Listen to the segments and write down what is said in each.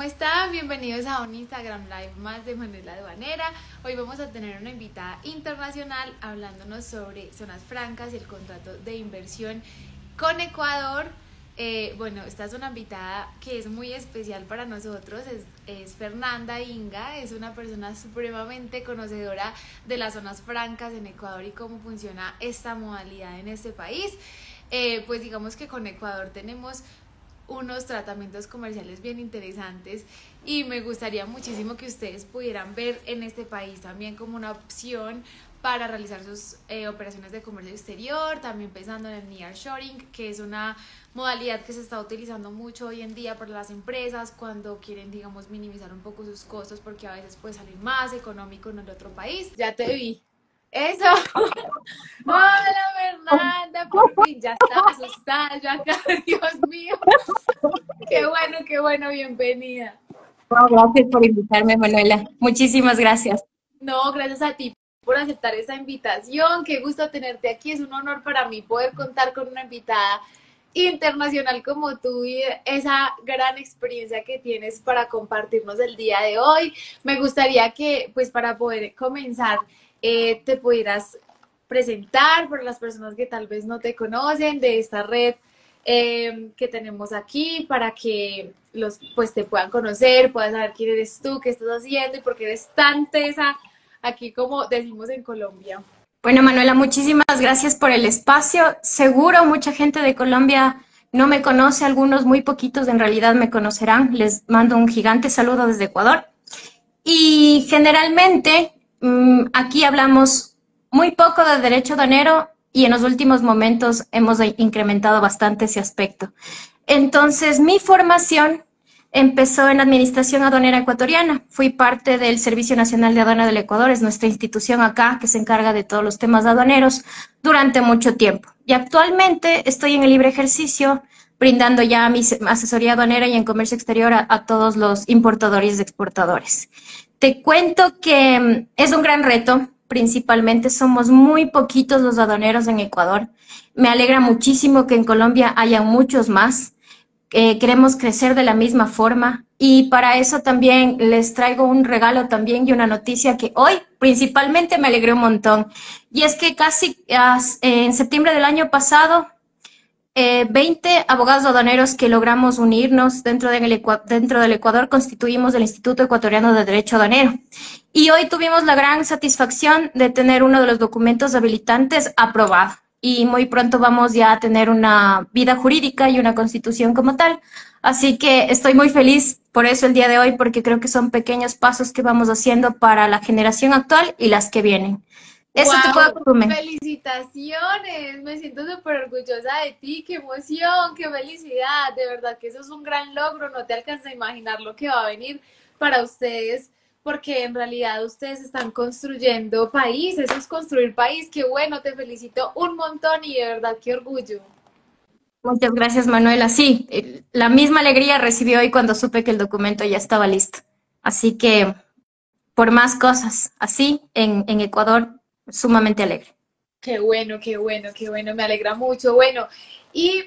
¿cómo están? Bienvenidos a un Instagram Live más de Manuela Aduanera. Hoy vamos a tener una invitada internacional hablándonos sobre zonas francas y el contrato de inversión con Ecuador. Bueno, esta es una invitada que es muy especial para nosotros, es Fernanda Inga, es una persona supremamente conocedora de las zonas francas en Ecuador y cómo funciona esta modalidad en este país. Pues digamos que con Ecuador tenemos unos tratamientos comerciales bien interesantes y me gustaría muchísimo que ustedes pudieran ver en este país también como una opción para realizar sus operaciones de comercio exterior, también pensando en el nearshoring, que es una modalidad que se está utilizando mucho hoy en día para las empresas cuando quieren, digamos, minimizar un poco sus costos porque a veces puede salir más económico en el otro país. Ya te vi. Eso. Hola Fernanda, por fin ya estaba asustada yo acá, Dios mío. Qué bueno, bienvenida. No, gracias por invitarme, Manuela. Muchísimas gracias. No, gracias a ti por aceptar esta invitación. Qué gusto tenerte aquí. Es un honor para mí poder contar con una invitada internacional como tú y esa gran experiencia que tienes para compartirnos el día de hoy. Me gustaría que, pues, para poder comenzar, te pudieras presentar por las personas que tal vez no te conocen de esta red que tenemos aquí para que pues te puedan conocer, puedan saber quién eres tú, qué estás haciendo y por qué eres tan tesa aquí como decimos en Colombia. Bueno, Manuela, muchísimas gracias por el espacio. Seguro mucha gente de Colombia no me conoce, algunos muy poquitos en realidad me conocerán. Les mando un gigante saludo desde Ecuador. Y generalmente aquí hablamos muy poco de derecho aduanero y en los últimos momentos hemos incrementado bastante ese aspecto. Entonces, mi formación empezó en Administración Aduanera Ecuatoriana. Fui parte del Servicio Nacional de Aduana del Ecuador, es nuestra institución acá que se encarga de todos los temas aduaneros durante mucho tiempo. Y actualmente estoy en el libre ejercicio brindando ya mi asesoría aduanera y en comercio exterior a todos los importadores y exportadores. Te cuento que es un gran reto, principalmente somos muy poquitos los aduaneros en Ecuador. Me alegra muchísimo que en Colombia haya muchos más. Queremos crecer de la misma forma y para eso también les traigo un regalo también y una noticia que hoy principalmente me alegré un montón. Y es que casi en septiembre del año pasado 20 abogados aduaneros que logramos unirnos dentro del Ecuador constituimos el Instituto Ecuatoriano de Derecho Aduanero. Y hoy tuvimos la gran satisfacción de tener uno de los documentos habilitantes aprobado. Y muy pronto vamos ya a tener una vida jurídica y una constitución como tal. Así que estoy muy feliz por eso el día de hoy, porque creo que son pequeños pasos que vamos haciendo para la generación actual y las que vienen. Eso te puedo ¡Wow! ¡Felicitaciones! Me siento súper orgullosa de ti, qué emoción, qué felicidad, de verdad que eso es un gran logro, no te alcanzas a imaginar lo que va a venir para ustedes, porque en realidad ustedes están construyendo país, eso es construir país, qué bueno, te felicito un montón y de verdad qué orgullo. Muchas gracias, Manuela. Sí, la misma alegría recibí hoy cuando supe que el documento ya estaba listo. Así que, por más cosas, así, en Ecuador, sumamente alegre. Qué bueno, qué bueno, qué bueno, me alegra mucho. Bueno, y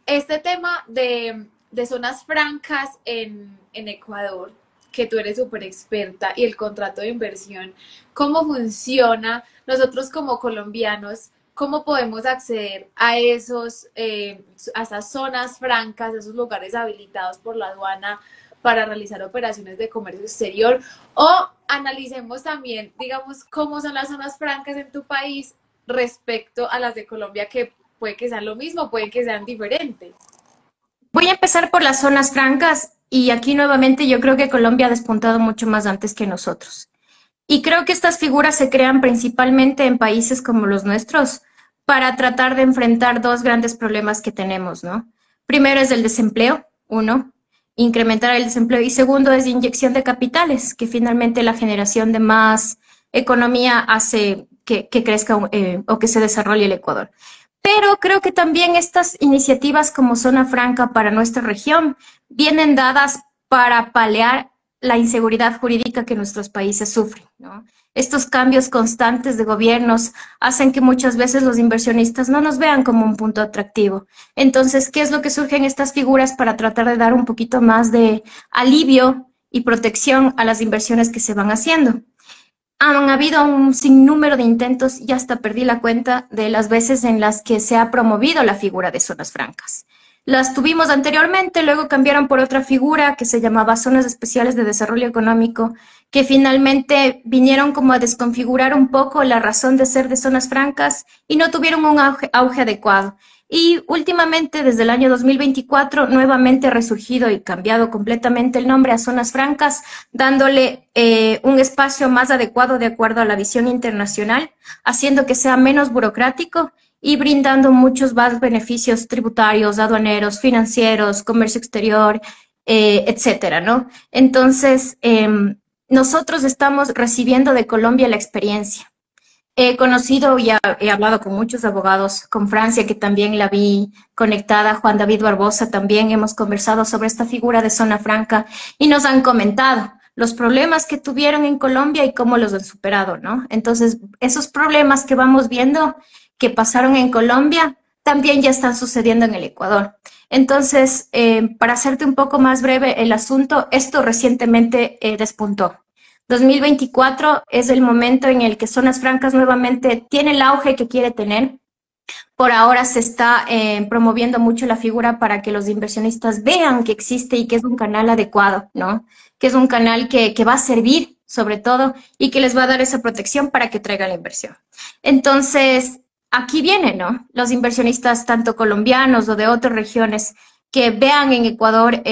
este tema de zonas francas en Ecuador, que tú eres súper experta, y el contrato de inversión, ¿cómo funciona? Nosotros como colombianos, ¿cómo podemos acceder a esas zonas francas, a esos lugares habilitados por la aduana para realizar operaciones de comercio exterior? O analicemos también, digamos, cómo son las zonas francas en tu país respecto a las de Colombia, que puede que sean lo mismo, puede que sean diferentes. Voy a empezar por las zonas francas y aquí nuevamente yo creo que Colombia ha despuntado mucho más antes que nosotros. Y creo que estas figuras se crean principalmente en países como los nuestros para tratar de enfrentar dos grandes problemas que tenemos, ¿no? Primero es el desempleo, uno, incrementar el desempleo, y segundo es inyección de capitales, que finalmente la generación de más economía hace que crezca o que se desarrolle el Ecuador. Pero creo que también estas iniciativas como Zona Franca para nuestra región vienen dadas para paliar la inseguridad jurídica que nuestros países sufren, ¿no? Estos cambios constantes de gobiernos hacen que muchas veces los inversionistas no nos vean como un punto atractivo. Entonces, ¿qué es lo que surge en estas figuras para tratar de dar un poquito más de alivio y protección a las inversiones que se van haciendo? Han habido un sinnúmero de intentos, ya hasta perdí la cuenta de las veces en las que se ha promovido la figura de zonas francas. Las tuvimos anteriormente, luego cambiaron por otra figura que se llamaba Zonas Especiales de Desarrollo Económico, que finalmente vinieron como a desconfigurar un poco la razón de ser de zonas francas y no tuvieron un auge adecuado. Y últimamente, desde el año 2024, nuevamente ha resurgido y cambiado completamente el nombre a zonas francas, dándole un espacio más adecuado de acuerdo a la visión internacional, haciendo que sea menos burocrático y brindando muchos más beneficios tributarios, aduaneros, financieros, comercio exterior, etcétera, ¿no? Entonces, nosotros estamos recibiendo de Colombia la experiencia. He conocido y he hablado con muchos abogados, con Francia, que también la vi conectada, Juan David Barbosa también, hemos conversado sobre esta figura de zona franca y nos han comentado los problemas que tuvieron en Colombia y cómo los han superado, ¿no? Entonces, esos problemas que vamos viendo que pasaron en Colombia también ya están sucediendo en el Ecuador. Entonces, para hacerte un poco más breve el asunto, esto recientemente despuntó. 2024 es el momento en el que Zonas Francas nuevamente tiene el auge que quiere tener. Por ahora se está promoviendo mucho la figura para que los inversionistas vean que existe y que es un canal adecuado, ¿no? Que es un canal que va a servir, sobre todo, y que les va a dar esa protección para que traiga la inversión. Entonces, aquí vienen, ¿no? Los inversionistas, tanto colombianos o de otras regiones, que vean en Ecuador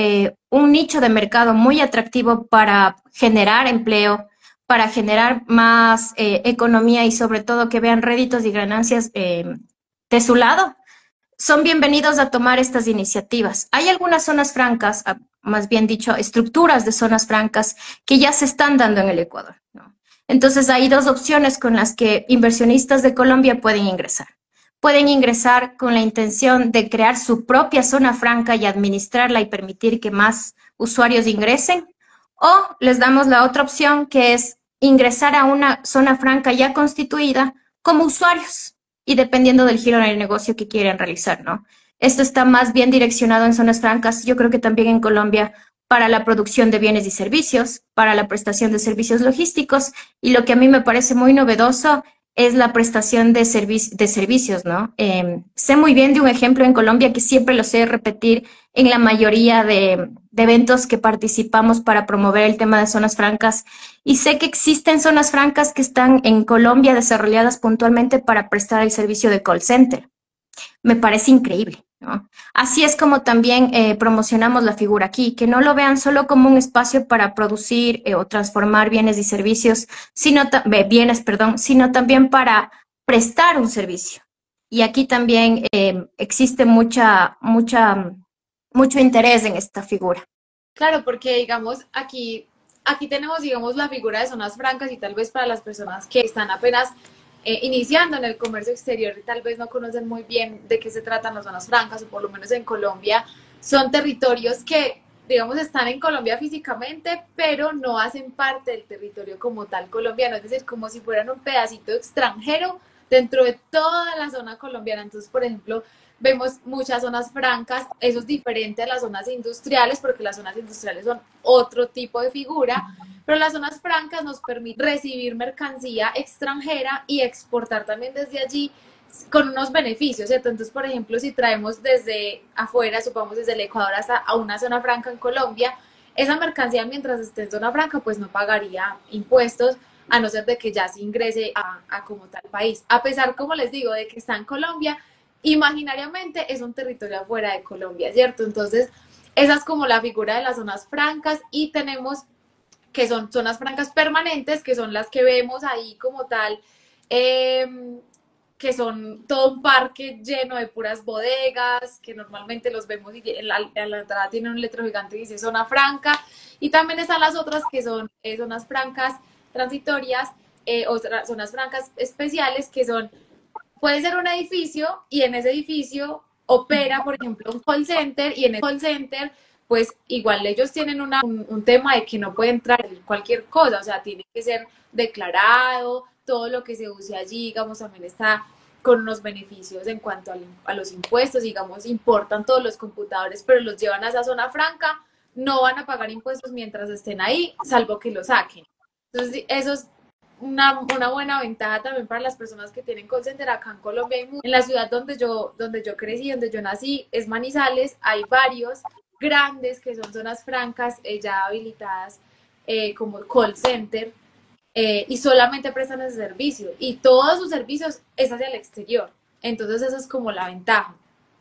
un nicho de mercado muy atractivo para generar empleo, para generar más economía y sobre todo que vean réditos y ganancias de su lado, son bienvenidos a tomar estas iniciativas. Hay algunas zonas francas, más bien dicho, estructuras de zonas francas que ya se están dando en el Ecuador, ¿no? Entonces hay dos opciones con las que inversionistas de Colombia pueden ingresar. Pueden ingresar con la intención de crear su propia zona franca y administrarla y permitir que más usuarios ingresen, o les damos la otra opción que es ingresar a una zona franca ya constituida como usuarios y dependiendo del giro del negocio que quieren realizar, ¿no? Esto está más bien direccionado en zonas francas, yo creo que también en Colombia, para la producción de bienes y servicios, para la prestación de servicios logísticos, y lo que a mí me parece muy novedoso es la prestación de servicios, ¿no? Sé muy bien de un ejemplo en Colombia que siempre lo sé repetir en la mayoría de eventos que participamos para promover el tema de zonas francas, y sé que existen zonas francas que están en Colombia desarrolladas puntualmente para prestar el servicio de call center. Me parece increíble, ¿no? Así es como también promocionamos la figura aquí, que no lo vean solo como un espacio para producir o transformar bienes y servicios, sino también para prestar un servicio. Y aquí también existe mucho interés en esta figura. Claro, porque digamos, aquí tenemos, digamos, la figura de zonas francas y tal vez para las personas que están apenas iniciando en el comercio exterior y tal vez no conocen muy bien de qué se tratan las zonas francas o por lo menos en Colombia, son territorios que, digamos, están en Colombia físicamente, pero no hacen parte del territorio como tal colombiano, es decir, como si fueran un pedacito extranjero dentro de toda la zona colombiana. Entonces, por ejemplo, vemos muchas zonas francas, eso es diferente a las zonas industriales, porque las zonas industriales son otro tipo de figura, pero las zonas francas nos permiten recibir mercancía extranjera y exportar también desde allí con unos beneficios, ¿cierto? Entonces, por ejemplo, si traemos desde afuera, supongamos desde el Ecuador hasta a una zona franca en Colombia, esa mercancía mientras esté en zona franca, pues no pagaría impuestos, a no ser de que ya se ingrese a como tal país. A pesar, como les digo, de que está en Colombia, imaginariamente es un territorio afuera de Colombia, ¿cierto? Entonces, esa es como la figura de las zonas francas y tenemos que son zonas francas permanentes, que son las que vemos ahí como tal, que son todo un parque lleno de puras bodegas, que normalmente los vemos y en la entrada tiene un letrero gigante que dice zona franca, y también están las otras que son zonas francas transitorias o zonas francas especiales, que son, puede ser un edificio y en ese edificio opera, por ejemplo, un call center y en el call center pues igual ellos tienen un tema de que no puede entrar cualquier cosa, o sea, tiene que ser declarado, todo lo que se use allí, digamos, también está con unos beneficios en cuanto a los impuestos, digamos, importan todos los computadores, pero los llevan a esa zona franca, no van a pagar impuestos mientras estén ahí, salvo que lo saquen. Entonces, eso es una buena ventaja también para las personas que tienen call center acá en Colombia. En la ciudad donde yo crecí, donde yo nací, es Manizales, hay varios grandes que son zonas francas ya habilitadas como call center y solamente prestan ese servicio y todos sus servicios es hacia el exterior. Entonces eso es como la ventaja.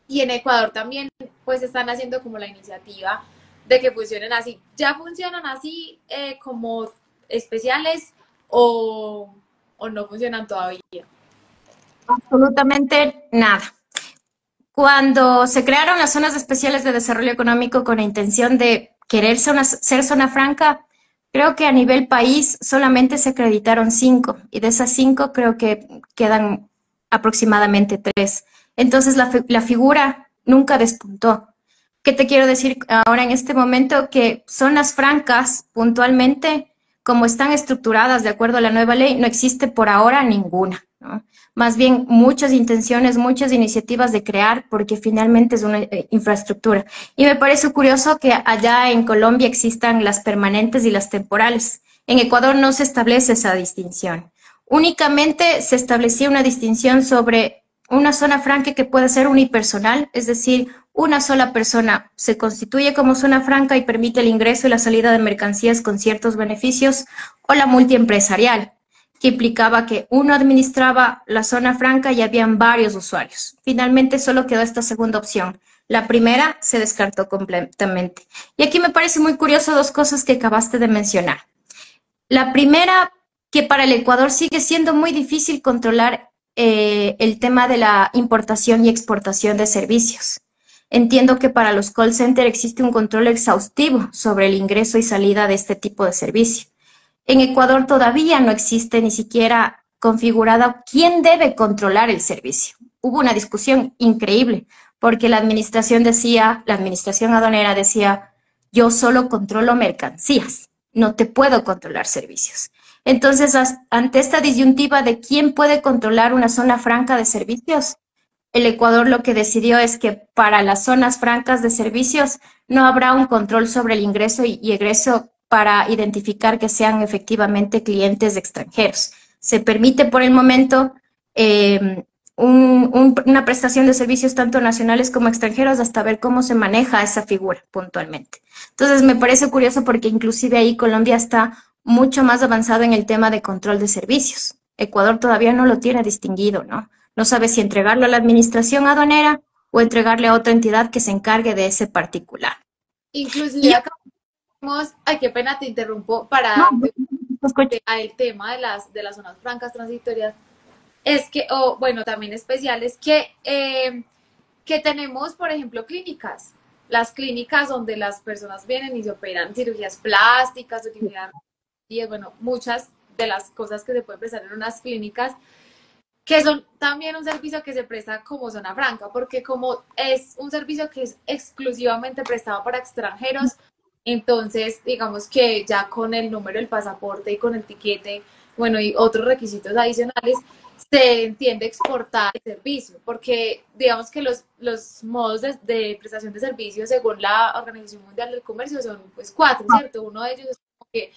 Y en Ecuador también pues están haciendo como la iniciativa de que funcionen así. Ya funcionan así como especiales o no funcionan todavía. Absolutamente nada. Cuando se crearon las zonas especiales de desarrollo económico con la intención de querer ser zona franca, creo que a nivel país solamente se acreditaron 5 y de esas 5 creo que quedan aproximadamente 3. Entonces la figura nunca despuntó. ¿Qué te quiero decir ahora en este momento? Que zonas francas puntualmente, como están estructuradas de acuerdo a la nueva ley, no existe por ahora ninguna, ¿no? Más bien muchas intenciones, muchas iniciativas de crear, porque finalmente es una infraestructura. Y me parece curioso que allá en Colombia existan las permanentes y las temporales. En Ecuador no se establece esa distinción. Únicamente se establecía una distinción sobre una zona franca que puede ser unipersonal, es decir, una sola persona se constituye como zona franca y permite el ingreso y la salida de mercancías con ciertos beneficios, o la multiempresarial, que implicaba que uno administraba la zona franca y habían varios usuarios. Finalmente solo quedó esta segunda opción. La primera se descartó completamente. Y aquí me parece muy curioso dos cosas que acabaste de mencionar. La primera, que para el Ecuador sigue siendo muy difícil controlar el tema de la importación y exportación de servicios. Entiendo que para los call centers existe un control exhaustivo sobre el ingreso y salida de este tipo de servicio. En Ecuador todavía no existe ni siquiera configurada quién debe controlar el servicio. Hubo una discusión increíble porque la administración aduanera decía, yo solo controlo mercancías, no te puedo controlar servicios. Entonces, ante esta disyuntiva de quién puede controlar una zona franca de servicios, el Ecuador lo que decidió es que para las zonas francas de servicios no habrá un control sobre el ingreso y egreso para identificar que sean efectivamente clientes extranjeros. Se permite por el momento una prestación de servicios tanto nacionales como extranjeros hasta ver cómo se maneja esa figura puntualmente. Entonces me parece curioso porque inclusive ahí Colombia está mucho más avanzado en el tema de control de servicios. Ecuador todavía no lo tiene distinguido, ¿no? No sabe si entregarlo a la administración aduanera o entregarle a otra entidad que se encargue de ese particular. Inclusive acá tenemos, ay, qué pena te interrumpo, para el tema de las zonas francas transitorias, es que, o bueno, también especiales, que tenemos, por ejemplo, clínicas. Las clínicas donde las personas vienen y se operan cirugías plásticas, cirugías, bueno, muchas de las cosas que se pueden prestar en unas clínicas, que son también un servicio que se presta como zona franca, porque como es un servicio que es exclusivamente prestado para extranjeros, entonces digamos que ya con el número del pasaporte y con el tiquete, bueno, y otros requisitos adicionales, se entiende exportar el servicio, porque digamos que los modos de prestación de servicios según la Organización Mundial del Comercio son pues 4, ¿cierto? Uno de ellos es como que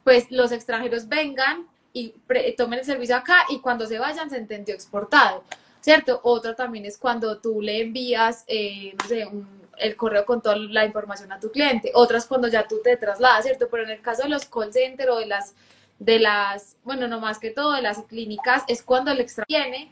pues los extranjeros vengan y tomen el servicio acá y cuando se vayan se entendió exportado, ¿cierto? Otro también es cuando tú le envías, no sé, el correo con toda la información a tu cliente. Otras cuando ya tú te trasladas, ¿cierto? Pero en el caso de los call centers o de las, bueno, no más que todo, de las clínicas, es cuando el extranjero viene,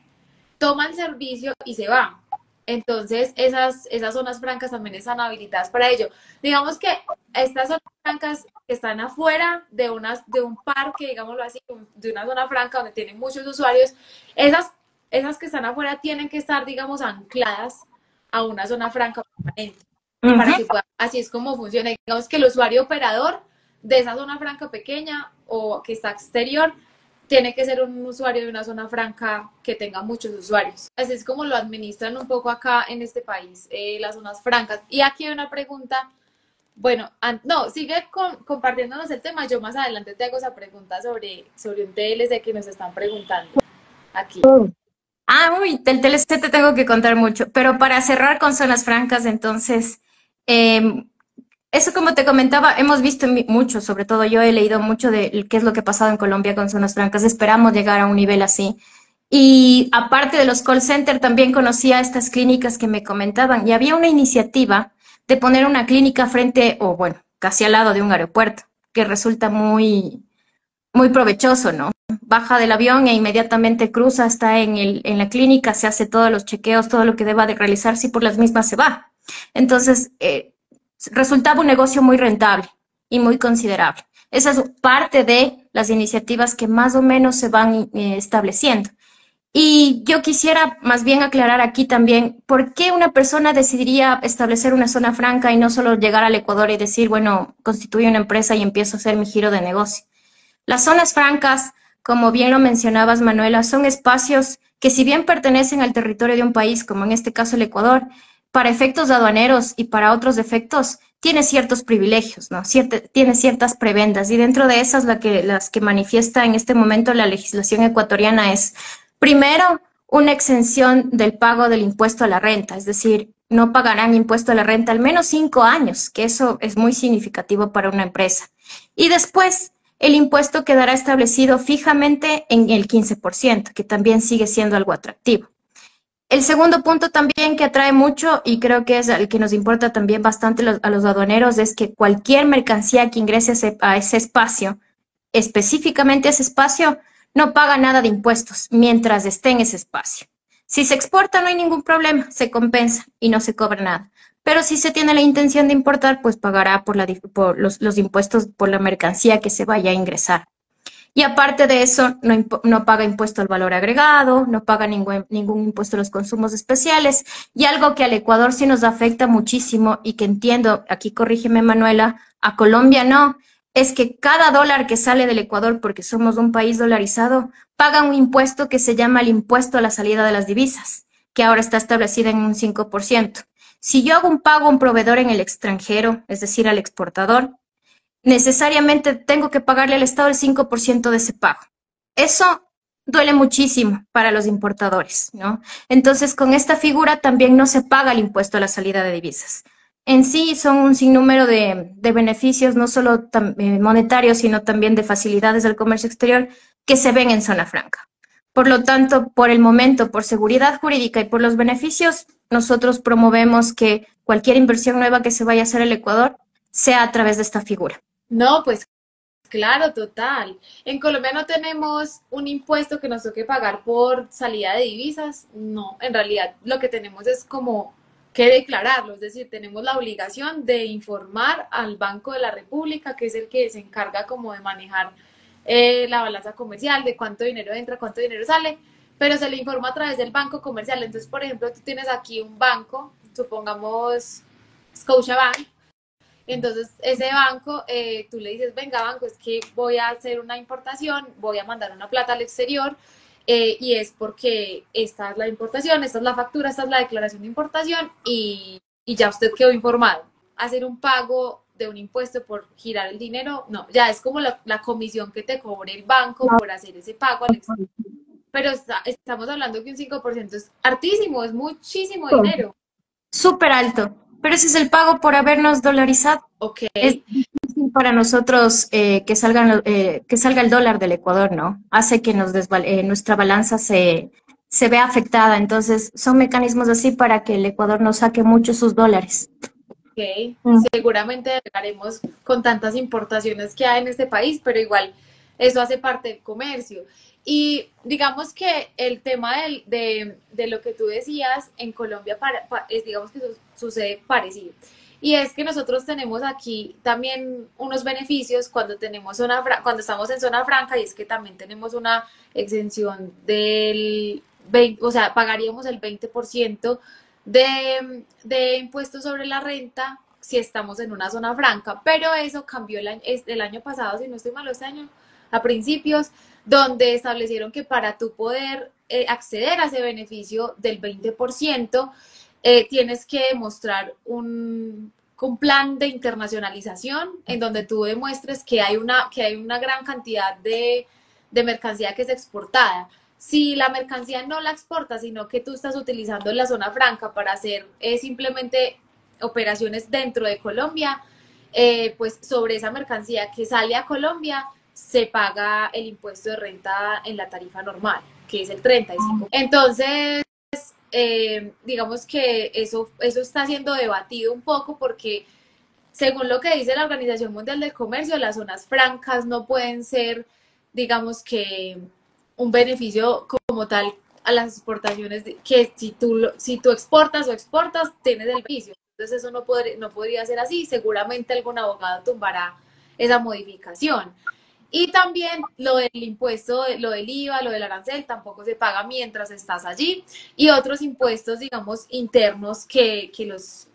toma el servicio y se va. Entonces, esas zonas francas también están habilitadas para ello. Digamos que estas zonas francas que están afuera de un parque, digámoslo así, de una zona franca donde tienen muchos usuarios, esas que están afuera tienen que estar, digamos, ancladas a una zona franca permanente. Para que pueda, así es como funciona. Digamos que el usuario operador de esa zona franca pequeña o que está exterior tiene que ser un usuario de una zona franca que tenga muchos usuarios. Así es como lo administran un poco acá en este país, las zonas francas. Y aquí hay una pregunta Bueno, no, sigue compartiéndonos el tema. Yo más adelante te hago esa pregunta sobre un TLC que nos están preguntando aquí. Ah, uy, del TLC te tengo que contar mucho, pero para cerrar con zonas francas, entonces, eh, eso como te comentaba, hemos visto mucho, sobre todo yo he leído mucho de qué es lo que ha pasado en Colombia con zonas francas, esperamos llegar a un nivel así. Y aparte de los call centers, también conocía estas clínicas que me comentaban y había una iniciativa de poner una clínica frente, o bueno, casi al lado de un aeropuerto, que resulta muy provechoso, ¿no? Baja del avión e inmediatamente cruza, está en la clínica, se hace todos los chequeos, todo lo que deba de realizarse y por las mismas se va. Entonces, resultaba un negocio muy rentable y muy considerable. Esa es parte de las iniciativas que más o menos se van estableciendo. Y yo quisiera más bien aclarar aquí también por qué una persona decidiría establecer una zona franca y no solo llegar al Ecuador y decir, bueno, constituyo una empresa y empiezo a hacer mi giro de negocio. Las zonas francas, como bien lo mencionabas, Manuela, son espacios que si bien pertenecen al territorio de un país, como en este caso el Ecuador, para efectos aduaneros y para otros efectos, tiene ciertos privilegios, ¿no? Tiene ciertas prebendas y dentro de esas las que manifiesta en este momento la legislación ecuatoriana es, primero, una exención del pago del impuesto a la renta, es decir, no pagarán impuesto a la renta al menos 5 años, que eso es muy significativo para una empresa. Y después, el impuesto quedará establecido fijamente en el 15%, que también sigue siendo algo atractivo. El segundo punto también que atrae mucho y creo que es el que nos importa también bastante a los aduaneros es que cualquier mercancía que ingrese a ese espacio, específicamente a ese espacio, no paga nada de impuestos mientras esté en ese espacio. Si se exporta no hay ningún problema, se compensa y no se cobra nada. Pero si se tiene la intención de importar, pues pagará por los impuestos por la mercancía que se vaya a ingresar. Y aparte de eso, no paga impuesto al valor agregado, no paga ningún impuesto a los consumos especiales. Y algo que al Ecuador sí nos afecta muchísimo y que entiendo, aquí corrígeme Manuela, a Colombia no, es que cada dólar que sale del Ecuador, porque somos un país dolarizado, paga un impuesto que se llama el impuesto a la salida de las divisas, que ahora está establecido en un 5%. Si yo hago un pago a un proveedor en el extranjero, es decir, al exportador, necesariamente tengo que pagarle al Estado el 5% de ese pago. Eso duele muchísimo para los importadores, ¿no? Entonces, con esta figura también no se paga el impuesto a la salida de divisas. En sí son un sinnúmero de beneficios, no solo monetarios, sino también de facilidades del comercio exterior que se ven en zona franca. Por lo tanto, por el momento, por seguridad jurídica y por los beneficios, nosotros promovemos que cualquier inversión nueva que se vaya a hacer al Ecuador sea a través de esta figura. No, pues claro, total. En Colombia no tenemos un impuesto que nos toque pagar por salida de divisas. No, en realidad lo que tenemos es como que declararlo, es decir, tenemos la obligación de informar al Banco de la República, que es el que se encarga como de manejar la balanza comercial, de cuánto dinero entra, cuánto dinero sale, pero se le informa a través del banco comercial. Entonces, por ejemplo, tú tienes aquí un banco, supongamos Scotiabank. Entonces, ese banco, tú le dices, venga, banco, es que voy a hacer una importación, voy a mandar una plata al exterior, y es porque esta es la importación, esta es la factura, esta es la declaración de importación, y ya usted quedó informado. Hacer un pago de un impuesto por girar el dinero, no, ya es como la comisión que te cobre el banco por hacer ese pago al exterior. Pero estamos hablando que un 5% es hartísimo, es muchísimo dinero. Súper alto, pero ese es el pago por habernos dolarizado. Ok. Es difícil para nosotros que salga el dólar del Ecuador, ¿no? Hace que nuestra balanza se vea afectada. Entonces, son mecanismos así para que el Ecuador nos saque mucho sus dólares. Ok, Mm. seguramente llegaremos con tantas importaciones que hay en este país, pero igual eso hace parte del comercio. Y digamos que el tema de lo que tú decías en Colombia, digamos que sucede parecido. Y es que nosotros tenemos aquí también unos beneficios cuando cuando estamos en zona franca, y es que también tenemos una exención del 20, o sea, pagaríamos el 20% de impuestos sobre la renta si estamos en una zona franca, pero eso cambió el año pasado, si no estoy mal, este año, a principios, donde establecieron que para tú poder acceder a ese beneficio del 20%, tienes que demostrar un plan de internacionalización en donde tú demuestres que hay una gran cantidad de mercancía que es exportada. Si la mercancía no la exportas, sino que tú estás utilizando la zona franca para hacer simplemente operaciones dentro de Colombia, pues sobre esa mercancía que sale a Colombia se paga el impuesto de renta en la tarifa normal, que es el 35%. Entonces, digamos que eso está siendo debatido un poco porque según lo que dice la Organización Mundial del Comercio, las zonas francas no pueden ser, digamos que, un beneficio como tal a las exportaciones, que si tú exportas o exportas, tienes el beneficio. Entonces eso no podría ser así. Seguramente algún abogado tumbará esa modificación. Y también lo del impuesto, lo del IVA, lo del arancel, tampoco se paga mientras estás allí. Y otros impuestos, digamos, internos que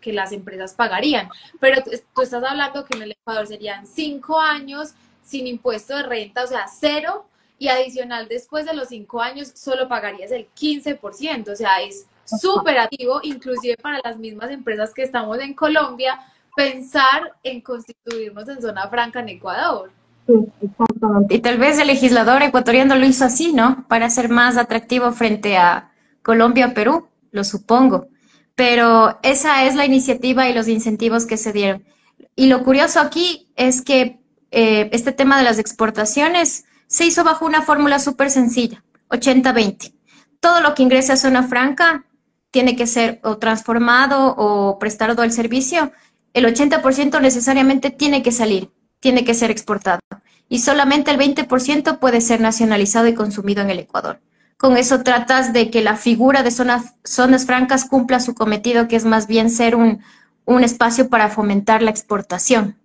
las empresas pagarían. Pero tú estás hablando que en el Ecuador serían 5 años sin impuesto de renta, o sea, cero. Y adicional, después de los 5 años, solo pagarías el 15%. O sea, es súper activo, inclusive para las mismas empresas que estamos en Colombia, pensar en constituirnos en zona franca en Ecuador. Sí, exactamente. Y tal vez el legislador ecuatoriano lo hizo así, ¿no? Para ser más atractivo frente a Colombia o Perú, lo supongo. Pero esa es la iniciativa y los incentivos que se dieron. Y lo curioso aquí es que este tema de las exportaciones se hizo bajo una fórmula súper sencilla, 80-20. Todo lo que ingrese a zona franca tiene que ser o transformado o prestado al servicio. El 80% necesariamente tiene que salir, tiene que ser exportado. Y solamente el 20% puede ser nacionalizado y consumido en el Ecuador. Con eso tratas de que la figura de zonas francas cumpla su cometido, que es más bien ser un espacio para fomentar la exportación.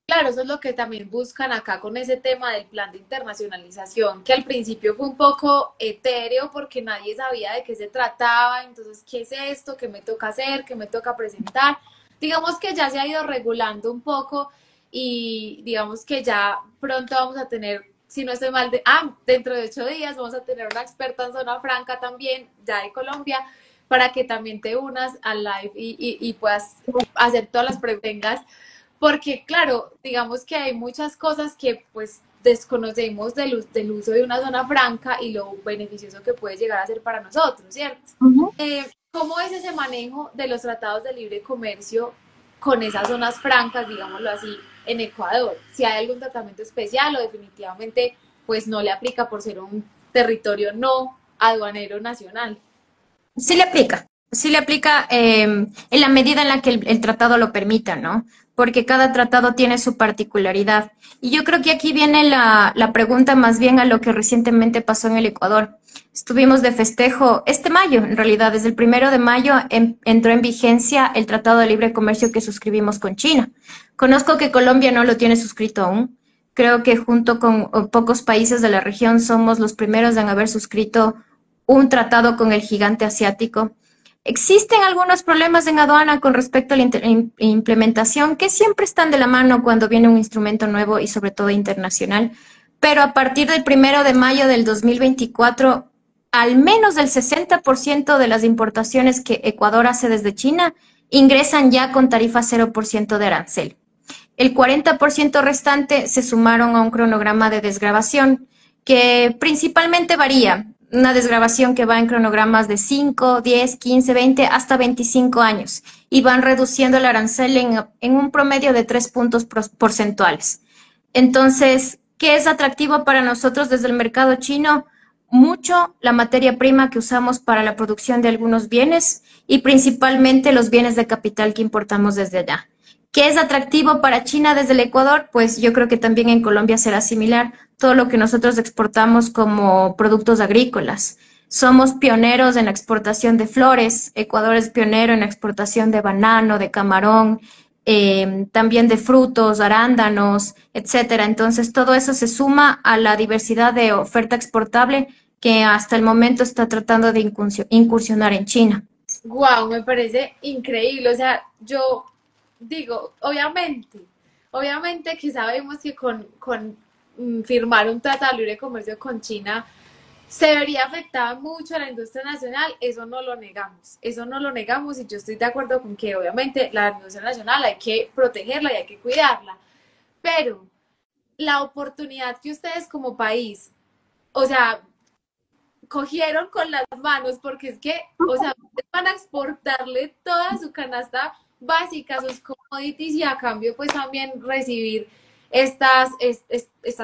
Claro, eso es lo que también buscan acá con ese tema del plan de internacionalización, que al principio fue un poco etéreo porque nadie sabía de qué se trataba, entonces, ¿qué es esto? ¿Qué me toca hacer? ¿Qué me toca presentar? Digamos que ya se ha ido regulando un poco y digamos que ya pronto vamos a tener, si no estoy mal, dentro de 8 días vamos a tener una experta en zona franca también, ya de Colombia, para que también te unas al live y puedas hacer todas las preguntas porque claro, digamos que hay muchas cosas que pues desconocemos del uso de una zona franca y lo beneficioso que puede llegar a ser para nosotros, ¿cierto? ¿Cómo es ese manejo de los tratados de libre comercio con esas zonas francas, digámoslo así, en Ecuador? Si hay algún tratamiento especial o definitivamente pues no le aplica por ser un territorio no aduanero nacional. Sí le aplica en la medida en la que el tratado lo permita, ¿no? Porque cada tratado tiene su particularidad. Y yo creo que aquí viene la pregunta más bien a lo que recientemente pasó en el Ecuador. Estuvimos de festejo este mayo, en realidad, desde el 1 de mayo entró en vigencia el Tratado de Libre Comercio que suscribimos con China. Conozco que Colombia no lo tiene suscrito aún. Creo que junto con pocos países de la región somos los primeros en haber suscrito un tratado con el gigante asiático. Existen algunos problemas en aduana con respecto a la implementación que siempre están de la mano cuando viene un instrumento nuevo y sobre todo internacional, pero a partir del 1 de mayo del 2024, al menos el 60% de las importaciones que Ecuador hace desde China ingresan ya con tarifa 0% de arancel. El 40% restante se sumaron a un cronograma de desgravación que principalmente varía. Una desgravación que va en cronogramas de 5, 10, 15, 20 hasta 25 años y van reduciendo el arancel en un promedio de 3 puntos porcentuales. Entonces, ¿qué es atractivo para nosotros desde el mercado chino? Mucho la materia prima que usamos para la producción de algunos bienes y principalmente los bienes de capital que importamos desde allá. ¿Qué es atractivo para China desde el Ecuador? Pues yo creo que también en Colombia será similar. Todo lo que nosotros exportamos como productos agrícolas. Somos pioneros en la exportación de flores. Ecuador es pionero en la exportación de banano, de camarón, también de frutos, arándanos, etcétera. Entonces, todo eso se suma a la diversidad de oferta exportable que hasta el momento está tratando de incursionar en China. Wow, me parece increíble. O sea, yo digo, obviamente que sabemos que con firmar un tratado de libre comercio con China se vería afectada mucho a la industria nacional, eso no lo negamos y yo estoy de acuerdo con que obviamente la industria nacional hay que protegerla y hay que cuidarla, pero la oportunidad que ustedes como país, o sea, cogieron con las manos, porque es que, o sea, van a exportarle toda su canasta básica, sus commodities y a cambio pues también recibir esta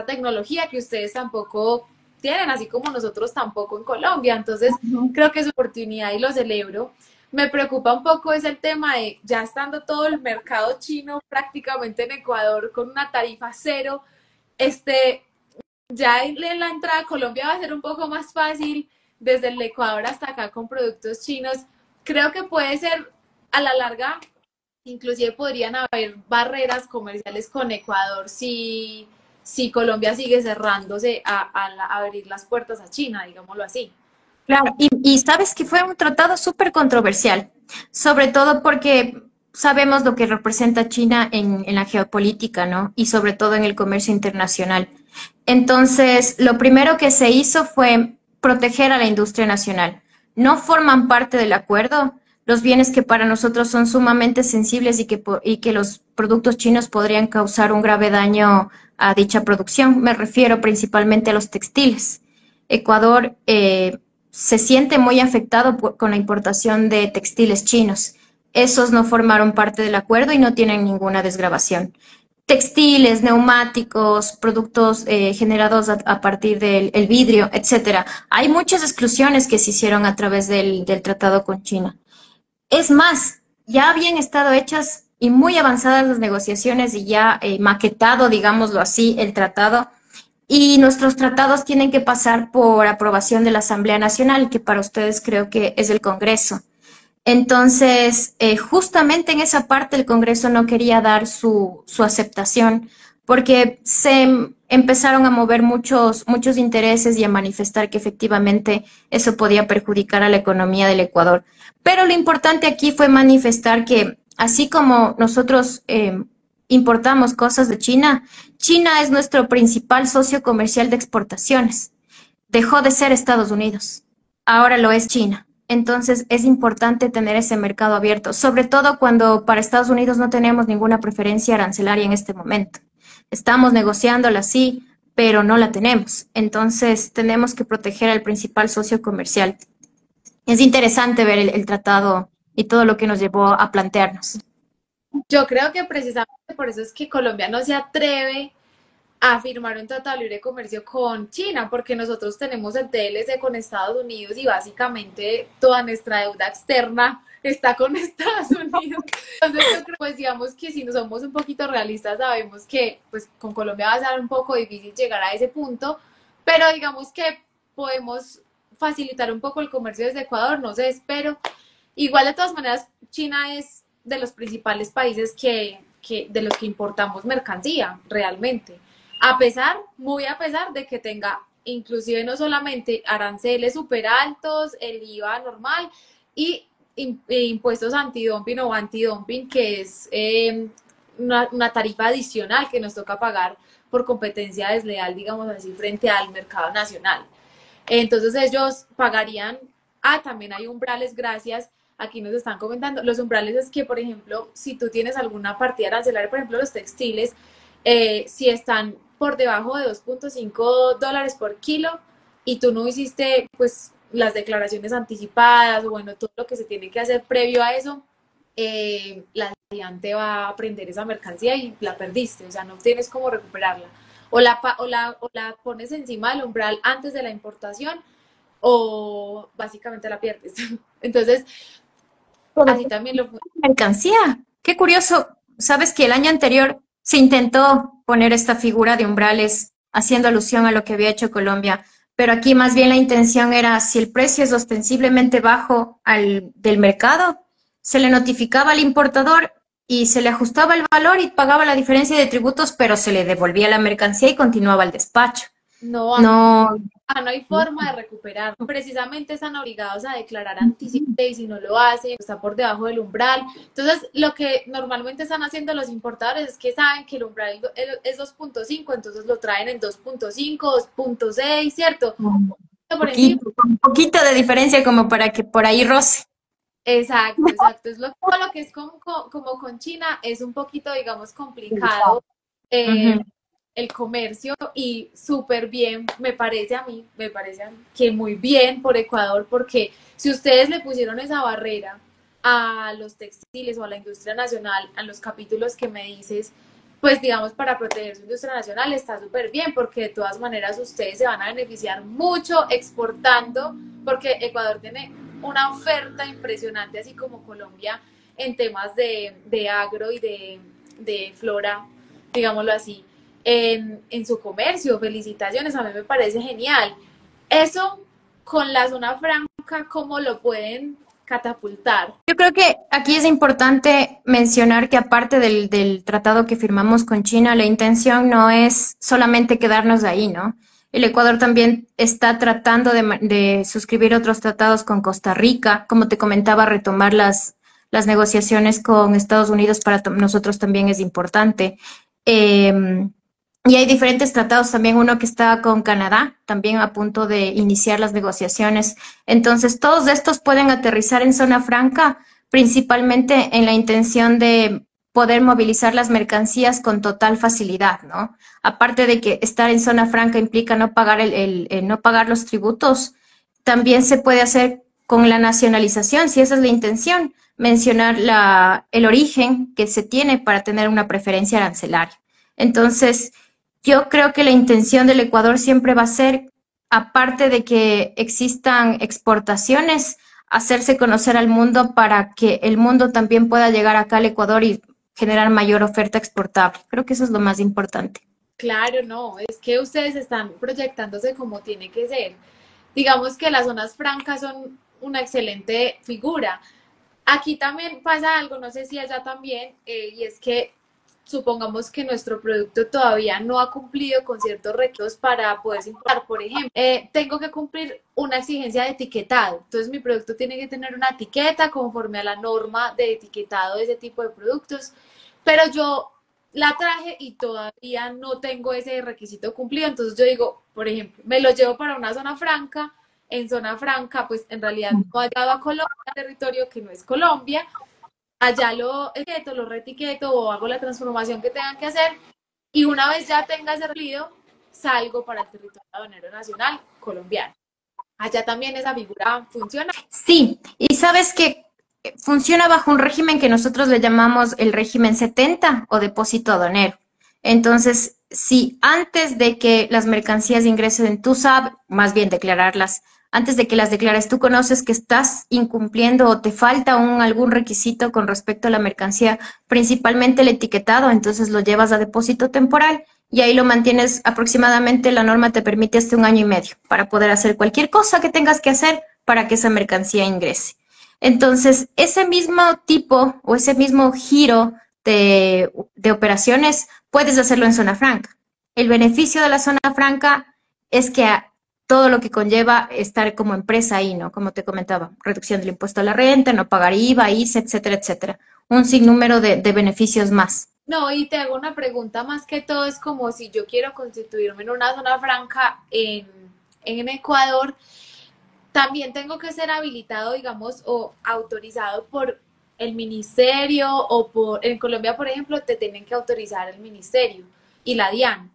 tecnología que ustedes tampoco tienen, así como nosotros tampoco en Colombia. Entonces, creo que es una oportunidad y lo celebro. Me preocupa un poco es el tema de ya estando todo el mercado chino prácticamente en Ecuador con una tarifa cero, este, ya en la entrada a Colombia va a ser un poco más fácil desde el Ecuador hasta acá con productos chinos. Creo que puede ser a la larga, inclusive podrían haber barreras comerciales con Ecuador si Colombia sigue cerrándose a abrir las puertas a China, digámoslo así. Claro, y sabes que fue un tratado súper controversial, sobre todo porque sabemos lo que representa China en la geopolítica, ¿no? Y sobre todo en el comercio internacional. Entonces, lo primero que se hizo fue proteger a la industria nacional. No forman parte del acuerdo los bienes que para nosotros son sumamente sensibles y que los productos chinos podrían causar un grave daño a dicha producción. Me refiero principalmente a los textiles. Ecuador se siente muy afectado con la importación de textiles chinos. Esos no formaron parte del acuerdo y no tienen ninguna desgravación. Textiles, neumáticos, productos generados a partir del el vidrio, etcétera. Hay muchas exclusiones que se hicieron a través del tratado con China. Es más, ya habían estado hechas y muy avanzadas las negociaciones y ya maquetado, digámoslo así, el tratado. Y nuestros tratados tienen que pasar por aprobación de la Asamblea Nacional, que para ustedes creo que es el Congreso. Entonces, justamente en esa parte el Congreso no quería dar su aceptación porque se empezaron a mover muchos intereses y a manifestar que efectivamente eso podía perjudicar a la economía del Ecuador. Pero lo importante aquí fue manifestar que así como nosotros importamos cosas de China, China es nuestro principal socio comercial de exportaciones. Dejó de ser Estados Unidos, ahora lo es China. Entonces es importante tener ese mercado abierto, sobre todo cuando para Estados Unidos no tenemos ninguna preferencia arancelaria en este momento. Estamos negociándola, sí, pero no la tenemos. Entonces tenemos que proteger al principal socio comercial. Es interesante ver el tratado y todo lo que nos llevó a plantearnos. Yo creo que precisamente por eso es que Colombia no se atreve a firmar un tratado de libre comercio con China, porque nosotros tenemos el TLC con Estados Unidos y básicamente toda nuestra deuda externa está con Estados Unidos. Entonces, yo creo, pues digamos que si no somos un poquito realistas, sabemos que pues con Colombia va a ser un poco difícil llegar a ese punto, pero digamos que podemos facilitar un poco el comercio desde Ecuador, no sé, espero. Igual de todas maneras, China es de los principales países de los que importamos mercancía realmente. A pesar, muy a pesar de que tenga inclusive no solamente aranceles súper altos, el IVA normal y impuestos antidumping o antidumping, que es una tarifa adicional que nos toca pagar por competencia desleal, digamos así, frente al mercado nacional. Entonces ellos pagarían, también hay umbrales, gracias, aquí nos están comentando, los umbrales es que, por ejemplo, si tú tienes alguna partida arancelaria, por ejemplo, los textiles, si están por debajo de 2.5 dólares por kilo y tú no hiciste, pues, las declaraciones anticipadas, o bueno, todo lo que se tiene que hacer previo a eso, la DIAN te va a prender esa mercancía y la perdiste, o sea, no tienes cómo recuperarla. O la pones encima del umbral antes de la importación o básicamente la pierdes. Entonces, así también lo... Mercancía. Qué curioso. Sabes que el año anterior se intentó poner esta figura de umbrales haciendo alusión a lo que había hecho Colombia, pero aquí más bien la intención era si el precio es ostensiblemente bajo al del mercado, se le notificaba al importador y se le ajustaba el valor y pagaba la diferencia de tributos, pero se le devolvía la mercancía y continuaba el despacho. No, No, no hay forma de recuperar. Precisamente están obligados a declarar anticipo y si no lo hacen, está por debajo del umbral. Entonces, lo que normalmente están haciendo los importadores es que saben que el umbral es 2.5, entonces lo traen en 2.5, 2.6, ¿cierto? por encima. Un poquito de diferencia como para que por ahí roce. Exacto, exacto. Todo lo que es como con China es un poquito, digamos, complicado eh, Ujú. el comercio y súper bien, me parece a mí que muy bien por Ecuador, porque si ustedes le pusieron esa barrera a los textiles o a la industria nacional, a los capítulos que me dices, pues digamos, para proteger su industria nacional está súper bien, porque de todas maneras ustedes se van a beneficiar mucho exportando, porque Ecuador tiene una oferta impresionante, así como Colombia, en temas de agro y de flora, digámoslo así, en su comercio. Felicitaciones, a mí me parece genial. Eso con la zona franca, ¿cómo lo pueden catapultar? Yo creo que aquí es importante mencionar que aparte del tratado que firmamos con China, la intención no es solamente quedarnos ahí, ¿no? El Ecuador también está tratando de suscribir otros tratados con Costa Rica, como te comentaba, retomar las negociaciones con Estados Unidos para nosotros también es importante. Eh, y hay diferentes tratados, también uno que está con Canadá, también a punto de iniciar las negociaciones. Entonces, todos estos pueden aterrizar en zona franca, principalmente en la intención de poder movilizar las mercancías con total facilidad, ¿no? Aparte de que estar en zona franca implica no pagar no pagar los tributos, también se puede hacer con la nacionalización, si esa es la intención, mencionar el origen que se tiene para tener una preferencia arancelaria. Entonces, yo creo que la intención del Ecuador siempre va a ser, aparte de que existan exportaciones, hacerse conocer al mundo para que el mundo también pueda llegar acá al Ecuador y generar mayor oferta exportable. Creo que eso es lo más importante. Claro, no, es que ustedes están proyectándose como tiene que ser. Digamos que las zonas francas son una excelente figura. Aquí también pasa algo, no sé si allá también, y es que supongamos que nuestro producto todavía no ha cumplido con ciertos requisitos para poder importar, por ejemplo, tengo que cumplir una exigencia de etiquetado, entonces mi producto tiene que tener una etiqueta conforme a la norma de etiquetado de ese tipo de productos, pero yo la traje y todavía no tengo ese requisito cumplido, entonces yo digo, por ejemplo, me lo llevo para una zona franca, en zona franca, pues en realidad no ha llegado a Colombia, territorio que no es Colombia, allá lo etiqueto, lo reetiqueto o hago la transformación que tengan que hacer y una vez ya tenga ese ruido, salgo para el territorio aduanero nacional colombiano. Allá también esa figura funciona. Sí, y sabes que funciona bajo un régimen que nosotros le llamamos el régimen 70 o depósito aduanero. Entonces, si antes de que las mercancías ingresen en tu SAB, más bien declararlas, antes de que las declares, tú conoces que estás incumpliendo o te falta algún requisito con respecto a la mercancía, principalmente el etiquetado, entonces lo llevas a depósito temporal y ahí lo mantienes aproximadamente, la norma te permite hasta 1 año y medio para poder hacer cualquier cosa que tengas que hacer para que esa mercancía ingrese. Entonces, ese mismo tipo o ese mismo giro de operaciones puedes hacerlo en zona franca. El beneficio de la zona franca es que todo lo que conlleva estar como empresa ahí, ¿no? Como te comentaba, reducción del impuesto a la renta, no pagar IVA, ICE, etcétera, etcétera. Un sinnúmero de beneficios más. No, y te hago una pregunta más que todo, es como si yo quiero constituirme en una zona franca en Ecuador, también tengo que ser habilitado, digamos, o autorizado por el ministerio o en Colombia, por ejemplo, te tienen que autorizar el ministerio y la DIAN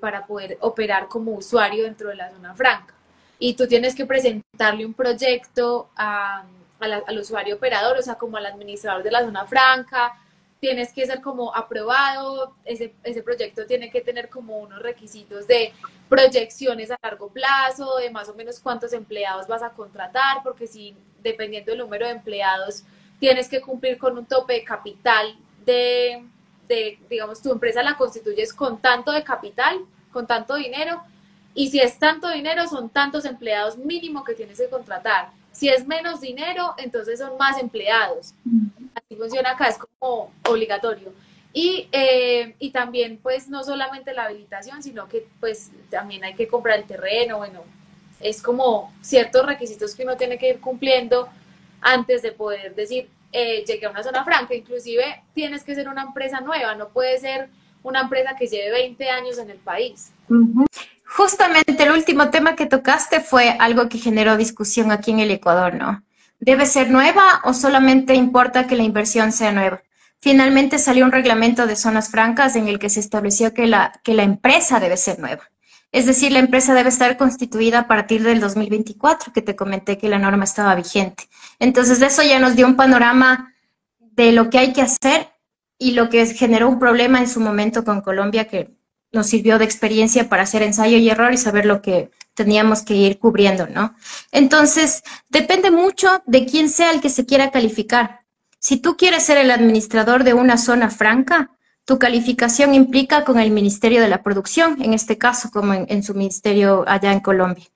para poder operar como usuario dentro de la zona franca. Y tú tienes que presentarle un proyecto al usuario operador, o sea, como al administrador de la zona franca, tienes que ser como aprobado, ese proyecto tiene que tener como unos requisitos de proyecciones a largo plazo, de más o menos cuántos empleados vas a contratar, porque si dependiendo del número de empleados tienes que cumplir con un tope de capital digamos, tu empresa la constituyes con tanto de capital, con tanto dinero, y si es tanto dinero, son tantos empleados mínimo que tienes que contratar. Si es menos dinero, entonces son más empleados. Así funciona acá, es como obligatorio. Y también, pues, no solamente la habilitación, sino que, pues, también hay que comprar el terreno, bueno, es como ciertos requisitos que uno tiene que ir cumpliendo antes de poder decir, llegué a una zona franca. Inclusive, tienes que ser una empresa nueva, no puede ser una empresa que lleve 20 años en el país. Justamente el último tema que tocaste fue algo que generó discusión aquí en el Ecuador, ¿no? ¿Debe ser nueva o solamente importa que la inversión sea nueva? Finalmente salió un reglamento de zonas francas en el que se estableció que la empresa debe ser nueva. Es decir, la empresa debe estar constituida a partir del 2024, que te comenté que la norma estaba vigente. Entonces, eso ya nos dio un panorama de lo que hay que hacer y lo que generó un problema en su momento con Colombia que nos sirvió de experiencia para hacer ensayo y error y saber lo que teníamos que ir cubriendo, ¿no? Entonces, depende mucho de quién sea el que se quiera calificar. Si tú quieres ser el administrador de una zona franca, tu calificación implica con el Ministerio de la Producción, en este caso, como en su ministerio allá en Colombia.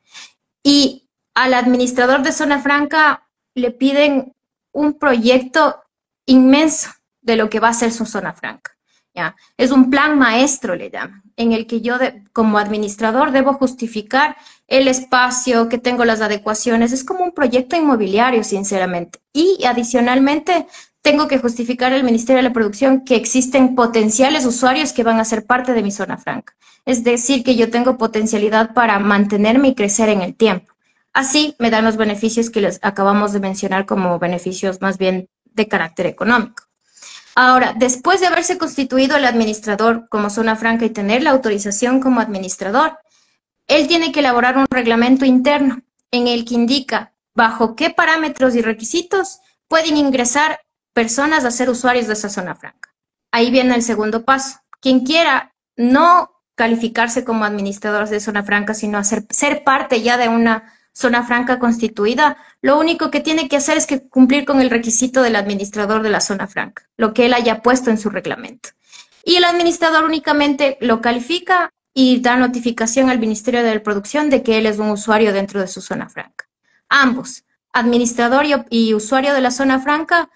Y al administrador de zona franca le piden un proyecto inmenso de lo que va a ser su zona franca. ¿Ya? Es un plan maestro, le llaman, en el que yo como administrador debo justificar el espacio, que tengo las adecuaciones. Es como un proyecto inmobiliario, sinceramente. Y adicionalmente tengo que justificar al Ministerio de la Producción que existen potenciales usuarios que van a ser parte de mi zona franca. Es decir, que yo tengo potencialidad para mantenerme y crecer en el tiempo. Así me dan los beneficios que les acabamos de mencionar como beneficios más bien de carácter económico. Ahora, después de haberse constituido el administrador como zona franca y tener la autorización como administrador, él tiene que elaborar un reglamento interno en el que indica bajo qué parámetros y requisitos pueden ingresar personas a ser usuarios de esa zona franca. Ahí viene el segundo paso. Quien quiera no calificarse como administrador de zona franca, sino ser parte ya de una zona franca constituida, lo único que tiene que hacer es que cumplir con el requisito del administrador de la zona franca, lo que él haya puesto en su reglamento. Y el administrador únicamente lo califica y da notificación al Ministerio de la Producción de que él es un usuario dentro de su zona franca. Ambos, administrador y usuario de la zona franca,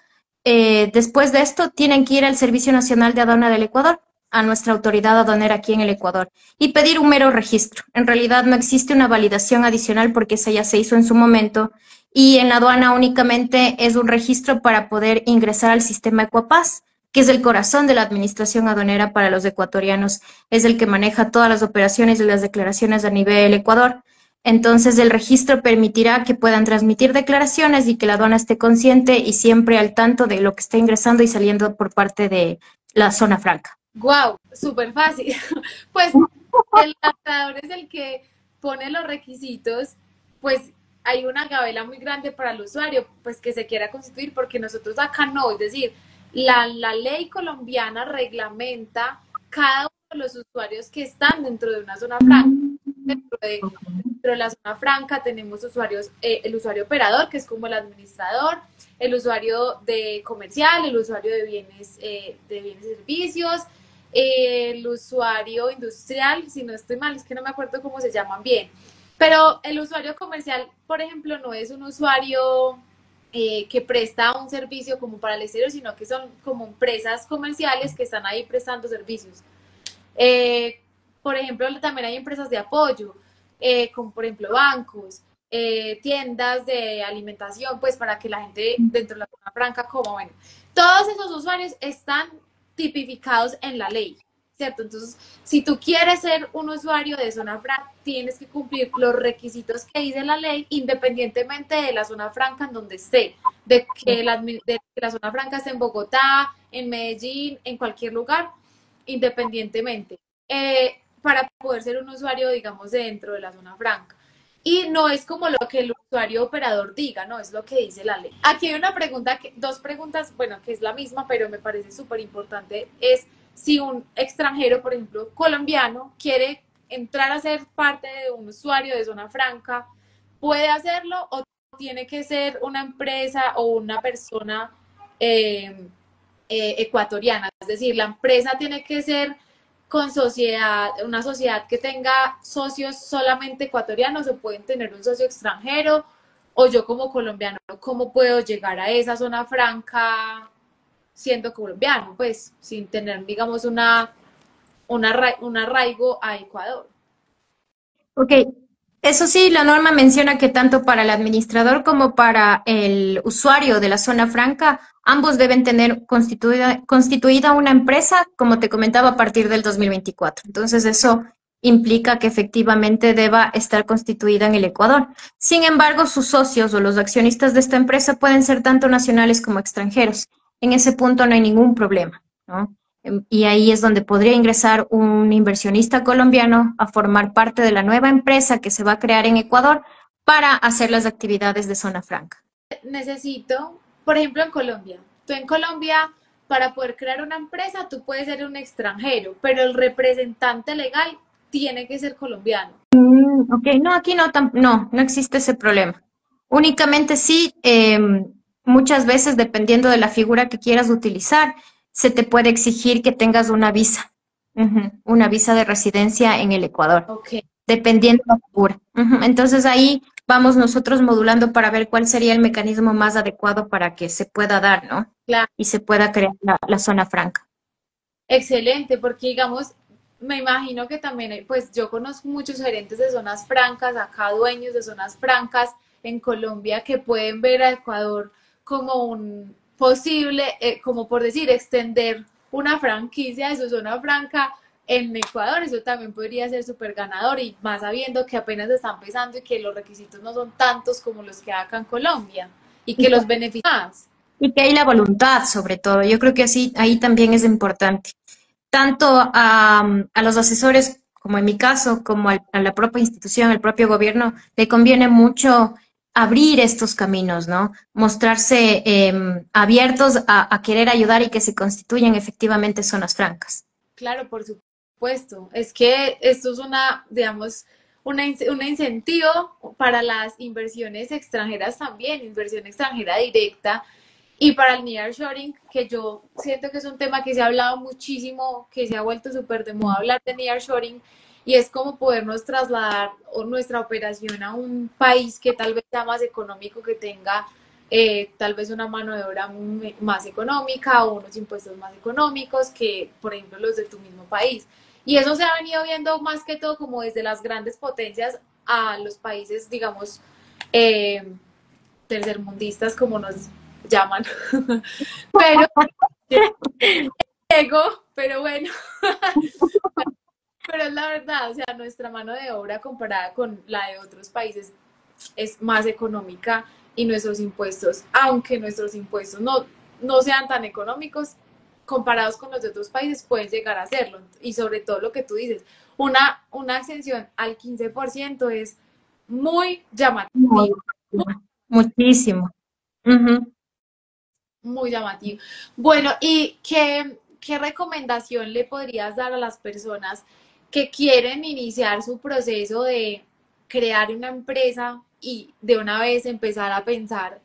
después de esto tienen que ir al Servicio Nacional de Aduana del Ecuador, a nuestra autoridad aduanera aquí en el Ecuador, y pedir un mero registro. En realidad no existe una validación adicional porque esa ya se hizo en su momento, y en la aduana únicamente es un registro para poder ingresar al sistema Ecuapaz, que es el corazón de la administración aduanera para los ecuatorianos, es el que maneja todas las operaciones y las declaraciones a nivel Ecuador. Entonces, el registro permitirá que puedan transmitir declaraciones y que la aduana esté consciente y siempre al tanto de lo que está ingresando y saliendo por parte de la zona franca. Wow, súper fácil. Pues el adaptador es el que pone los requisitos, pues hay una gabela muy grande para el usuario, pues que se quiera constituir, porque nosotros acá no, es decir, la ley colombiana reglamenta cada uno de los usuarios que están dentro de una zona franca. Dentro de la zona franca tenemos usuarios, el usuario operador, que es como el administrador, el usuario de comercial, el usuario de bienes y servicios, el usuario industrial, si no estoy mal, es que no me acuerdo cómo se llaman bien. Pero el usuario comercial, por ejemplo, no es un usuario que presta un servicio como para el exterior, sino que son como empresas comerciales que están ahí prestando servicios. Por ejemplo, también hay empresas de apoyo, como por ejemplo bancos, tiendas de alimentación, pues para que la gente dentro de la zona franca coma. Bueno, todos esos usuarios están tipificados en la ley, ¿cierto? Entonces, si tú quieres ser un usuario de zona franca, tienes que cumplir los requisitos que dice la ley, independientemente de la zona franca en donde esté, de que la zona franca esté en Bogotá, en Medellín, en cualquier lugar, independientemente, para poder ser un usuario, digamos, dentro de la zona franca. Y no es como lo que el usuario operador diga, no, es lo que dice la ley. Aquí hay una pregunta, dos preguntas, bueno, que es la misma, pero me parece súper importante, es si un extranjero, por ejemplo, colombiano, quiere entrar a ser parte de un usuario de zona franca, ¿puede hacerlo o tiene que ser una empresa o una persona ecuatoriana? Es decir, la empresa tiene que ser con sociedad, una sociedad que tenga socios solamente ecuatorianos o pueden tener un socio extranjero, o yo como colombiano, ¿cómo puedo llegar a esa zona franca siendo colombiano? Pues sin tener, digamos, un arraigo a Ecuador. Ok, eso sí, la norma menciona que tanto para el administrador como para el usuario de la zona franca, ambos deben tener constituida una empresa, como te comentaba, a partir del 2024. Entonces, eso implica que efectivamente deba estar constituida en el Ecuador. Sin embargo, sus socios o los accionistas de esta empresa pueden ser tanto nacionales como extranjeros. En ese punto no hay ningún problema, ¿no? Y ahí es donde podría ingresar un inversionista colombiano a formar parte de la nueva empresa que se va a crear en Ecuador para hacer las actividades de zona franca. Necesito, por ejemplo, en Colombia. Tú en Colombia, para poder crear una empresa, tú puedes ser un extranjero, pero el representante legal tiene que ser colombiano. Ok, no, aquí no existe ese problema. Únicamente sí, muchas veces, dependiendo de la figura que quieras utilizar, se te puede exigir que tengas una visa, una visa de residencia en el Ecuador, Ok, dependiendo de la figura. Entonces ahí vamos nosotros modulando para ver cuál sería el mecanismo más adecuado para que se pueda dar, ¿no? claro. Y se pueda crear la zona franca. Excelente, porque digamos, me imagino que también, pues yo conozco muchos gerentes de zonas francas, acá dueños de zonas francas en Colombia que pueden ver a Ecuador como un posible, como por decir, extender una franquicia de su zona franca en Ecuador. Eso también podría ser súper ganador y más sabiendo que apenas está empezando y que los requisitos no son tantos como los que hay acá en Colombia y que los beneficios. Y que hay la voluntad, sobre todo. Yo creo que así, ahí también es importante. Tanto a los asesores, como en mi caso, como a la propia institución, al propio gobierno, le conviene mucho abrir estos caminos, ¿no? Mostrarse abiertos a querer ayudar y que se constituyan efectivamente zonas francas. Claro, por supuesto. Es que esto es una, digamos, un incentivo para las inversiones extranjeras también, inversión extranjera directa, y para el nearshoring, que yo siento que es un tema que se ha hablado muchísimo, que se ha vuelto súper de moda hablar de nearshoring, y es como podernos trasladar nuestra operación a un país que tal vez sea más económico, que tenga tal vez una mano de obra más económica o unos impuestos más económicos que, por ejemplo, los de tu mismo país. Y eso se ha venido viendo más que todo como desde las grandes potencias a los países, digamos, eh, tercermundistas, como nos llaman. Pero, ego, pero bueno, pero es la verdad, o sea, nuestra mano de obra comparada con la de otros países es más económica y nuestros impuestos, aunque nuestros impuestos no sean tan económicos, comparados con los de otros países, pueden llegar a serlo. Y sobre todo lo que tú dices, una exención al 15% es muy llamativo, Muchísimo. Ujú. muy llamativo. Bueno, ¿y qué recomendación le podrías dar a las personas que quieren iniciar su proceso de crear una empresa y de una vez empezar a pensar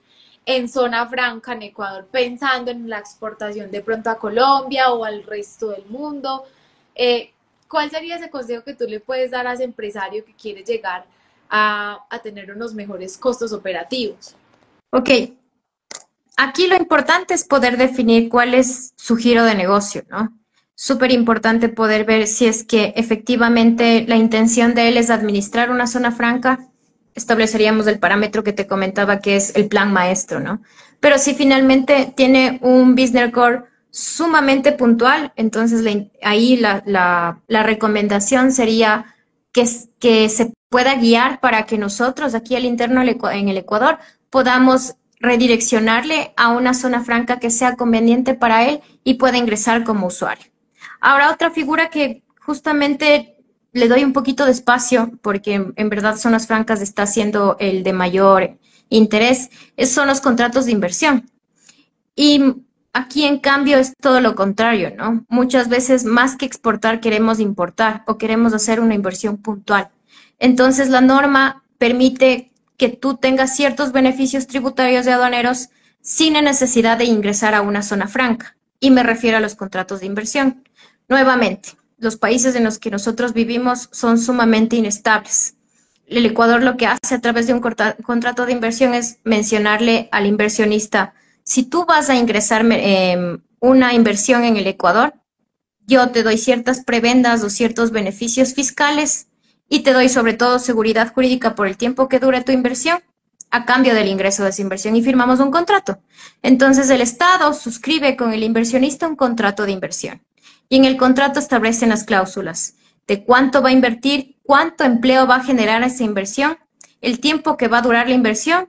en zona franca en Ecuador, pensando en la exportación de pronto a Colombia o al resto del mundo? ¿Cuál sería ese consejo que tú le puedes dar a ese empresario que quiere llegar a tener unos mejores costos operativos? Ok, aquí lo importante es poder definir cuál es su giro de negocio, ¿no? Súper importante poder ver si es que efectivamente la intención de él es administrar una zona franca, estableceríamos el parámetro que te comentaba que es el plan maestro, ¿no? Pero si finalmente tiene un business core sumamente puntual, entonces ahí la recomendación sería que se pueda guiar para que nosotros aquí al interno en el Ecuador podamos redireccionarle a una zona franca que sea conveniente para él y pueda ingresar como usuario. Ahora, otra figura que justamente le doy un poquito de espacio, porque en verdad zonas francas está siendo el de mayor interés, son los contratos de inversión. Y aquí, en cambio, es todo lo contrario, ¿no? Muchas veces, más que exportar, queremos importar o queremos hacer una inversión puntual. Entonces, la norma permite que tú tengas ciertos beneficios tributarios y aduaneros sin la necesidad de ingresar a una zona franca. Y me refiero a los contratos de inversión. Nuevamente, los países en los que nosotros vivimos son sumamente inestables. El Ecuador lo que hace a través de un contrato de inversión es mencionarle al inversionista: si tú vas a ingresar una inversión en el Ecuador, yo te doy ciertas prebendas o ciertos beneficios fiscales y te doy sobre todo seguridad jurídica por el tiempo que dure tu inversión a cambio del ingreso de esa inversión, y firmamos un contrato. Entonces el Estado suscribe con el inversionista un contrato de inversión y en el contrato establecen las cláusulas. de cuánto va a invertir, cuánto empleo va a generar esa inversión, el tiempo que va a durar la inversión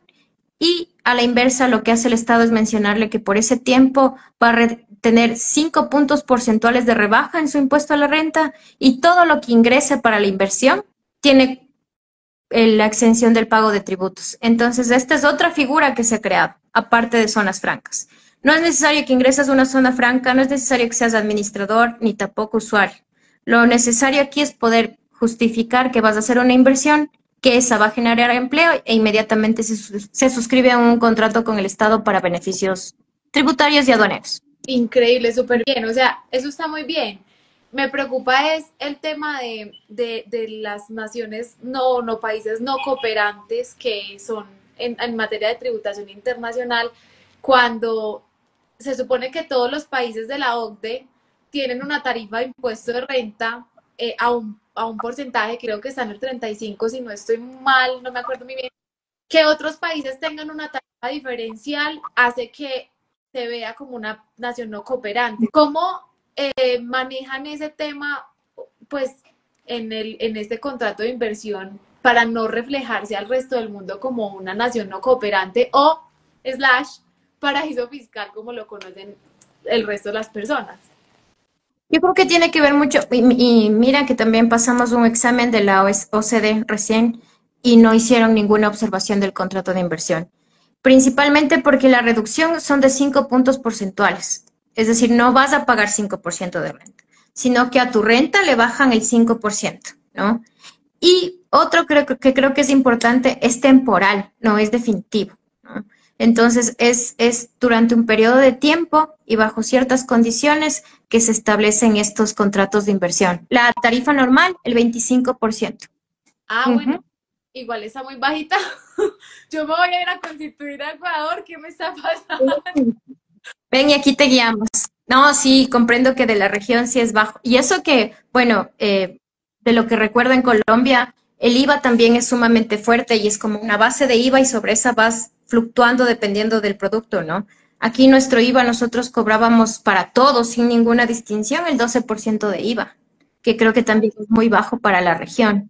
y a la inversa lo que hace el Estado es mencionarle que por ese tiempo va a tener 5 puntos porcentuales de rebaja en su impuesto a la renta y todo lo que ingrese para la inversión tiene la exención del pago de tributos. Entonces, esta es otra figura que se ha creado, aparte de zonas francas. No es necesario que ingreses a una zona franca, no es necesario que seas administrador ni tampoco usuario. Lo necesario aquí es poder justificar que vas a hacer una inversión, que esa va a generar empleo e inmediatamente se suscribe a un contrato con el Estado para beneficios tributarios y aduaneros. Increíble, súper bien. O sea, eso está muy bien. Me preocupa es el tema de las naciones, no países no cooperantes que son en materia de tributación internacional, cuando se supone que todos los países de la OCDE tienen una tarifa de impuesto de renta a un porcentaje, creo que está en el 35, si no estoy mal, no me acuerdo muy bien, que otros países tengan una tarifa diferencial hace que se vea como una nación no cooperante. ¿Cómo manejan ese tema, pues, en este contrato de inversión para no reflejarse al resto del mundo como una nación no cooperante o slash paraíso fiscal como lo conocen el resto de las personas? Yo creo que tiene que ver mucho, y mira que también pasamos un examen de la OCDE recién y no hicieron ninguna observación del contrato de inversión. Principalmente porque la reducción son de 5 puntos porcentuales. Es decir, no vas a pagar 5% de renta, sino que a tu renta le bajan el 5%, ¿no? Y otro que creo que es importante es temporal, no es definitivo, ¿no? Entonces, es durante un periodo de tiempo y bajo ciertas condiciones que se establecen estos contratos de inversión. La tarifa normal, el 25%. Ah, bueno, igual está muy bajita. Yo me voy a ir a constituir a Ecuador. ¿Qué me está pasando? Ven y aquí te guiamos. No, sí, comprendo que de la región sí es bajo. Y eso que, bueno, de lo que recuerdo en Colombia, el IVA también es sumamente fuerte y es como una base de IVA y sobre esa vas fluctuando dependiendo del producto, ¿no? Aquí nuestro IVA nosotros cobrábamos para todos sin ninguna distinción el 12% de IVA, que creo que también es muy bajo para la región.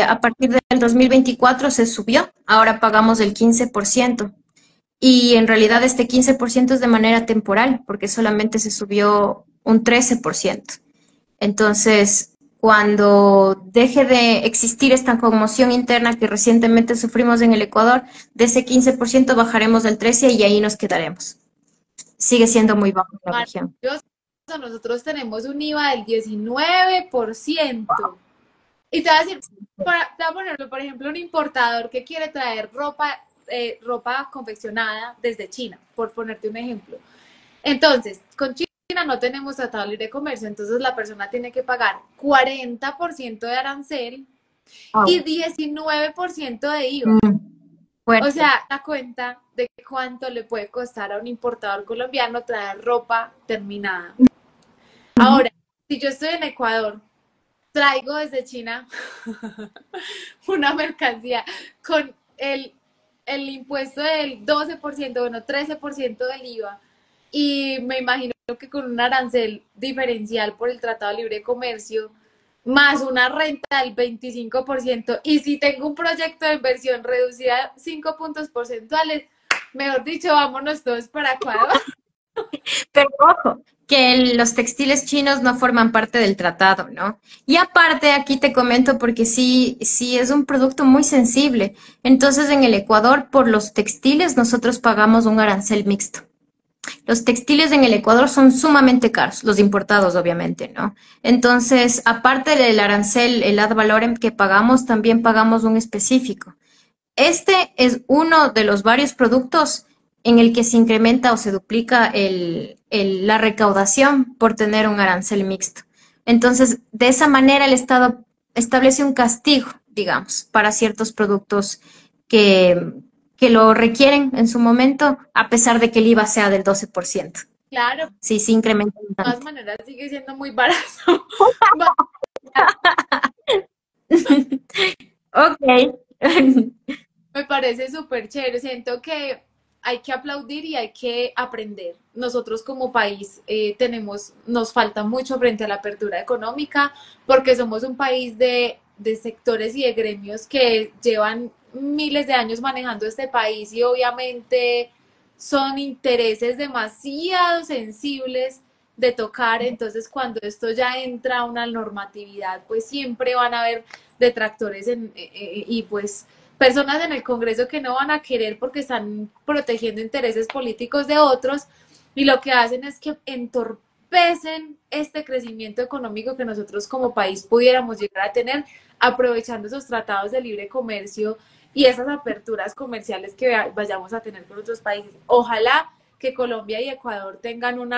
A partir del 2024 se subió, ahora pagamos el 15%. Y en realidad este 15% es de manera temporal, porque solamente se subió un 13%. Entonces, cuando deje de existir esta conmoción interna que recientemente sufrimos en el Ecuador, de ese 15% bajaremos del 13% y ahí nos quedaremos. Sigue siendo muy bajo en la región. Nosotros tenemos un IVA del 19%. Y te voy a decir, te voy a ponerlo, por ejemplo, un importador que quiere traer ropa confeccionada desde China, por ponerte un ejemplo. Entonces, con China no tenemos tratado libre de comercio, entonces la persona tiene que pagar 40% de arancel y 19% de IVA. O sea, da cuenta de cuánto le puede costar a un importador colombiano traer ropa terminada. Ahora, si yo estoy en Ecuador, traigo desde China una mercancía con el impuesto del 12%, bueno, 13% del IVA, y me imagino que con un arancel diferencial por el Tratado de Libre Comercio, más una renta del 25%, y si tengo un proyecto de inversión reducida 5 puntos porcentuales, mejor dicho, vámonos todos para Ecuador. Pero ojo, que los textiles chinos no forman parte del tratado, ¿no? Y aparte, aquí te comento porque sí es un producto muy sensible. Entonces, en el Ecuador, por los textiles, nosotros pagamos un arancel mixto. Los textiles en el Ecuador son sumamente caros, los importados, obviamente, ¿no? Entonces, aparte del arancel, el ad valorem que pagamos, también pagamos un específico. Este es uno de los varios productos en el que se incrementa o se duplica la recaudación por tener un arancel mixto. Entonces, de esa manera el Estado establece un castigo, digamos, para ciertos productos que lo requieren en su momento, a pesar de que el IVA sea del 12%. Claro. Sí, sí incrementa. De todas maneras, sigue siendo muy barato. Ok. Me parece súper chévere. Siento que hay que aplaudir y hay que aprender. Nosotros como país nos falta mucho frente a la apertura económica porque somos un país de sectores y de gremios que llevan miles de años manejando este país y obviamente son intereses demasiado sensibles de tocar, entonces cuando esto ya entra a una normatividad, pues siempre van a haber detractores y pues personas en el Congreso que no van a querer porque están protegiendo intereses políticos de otros y lo que hacen es que entorpecen este crecimiento económico que nosotros como país pudiéramos llegar a tener aprovechando esos tratados de libre comercio y esas aperturas comerciales que vayamos a tener con otros países. Ojalá que Colombia y Ecuador tengan un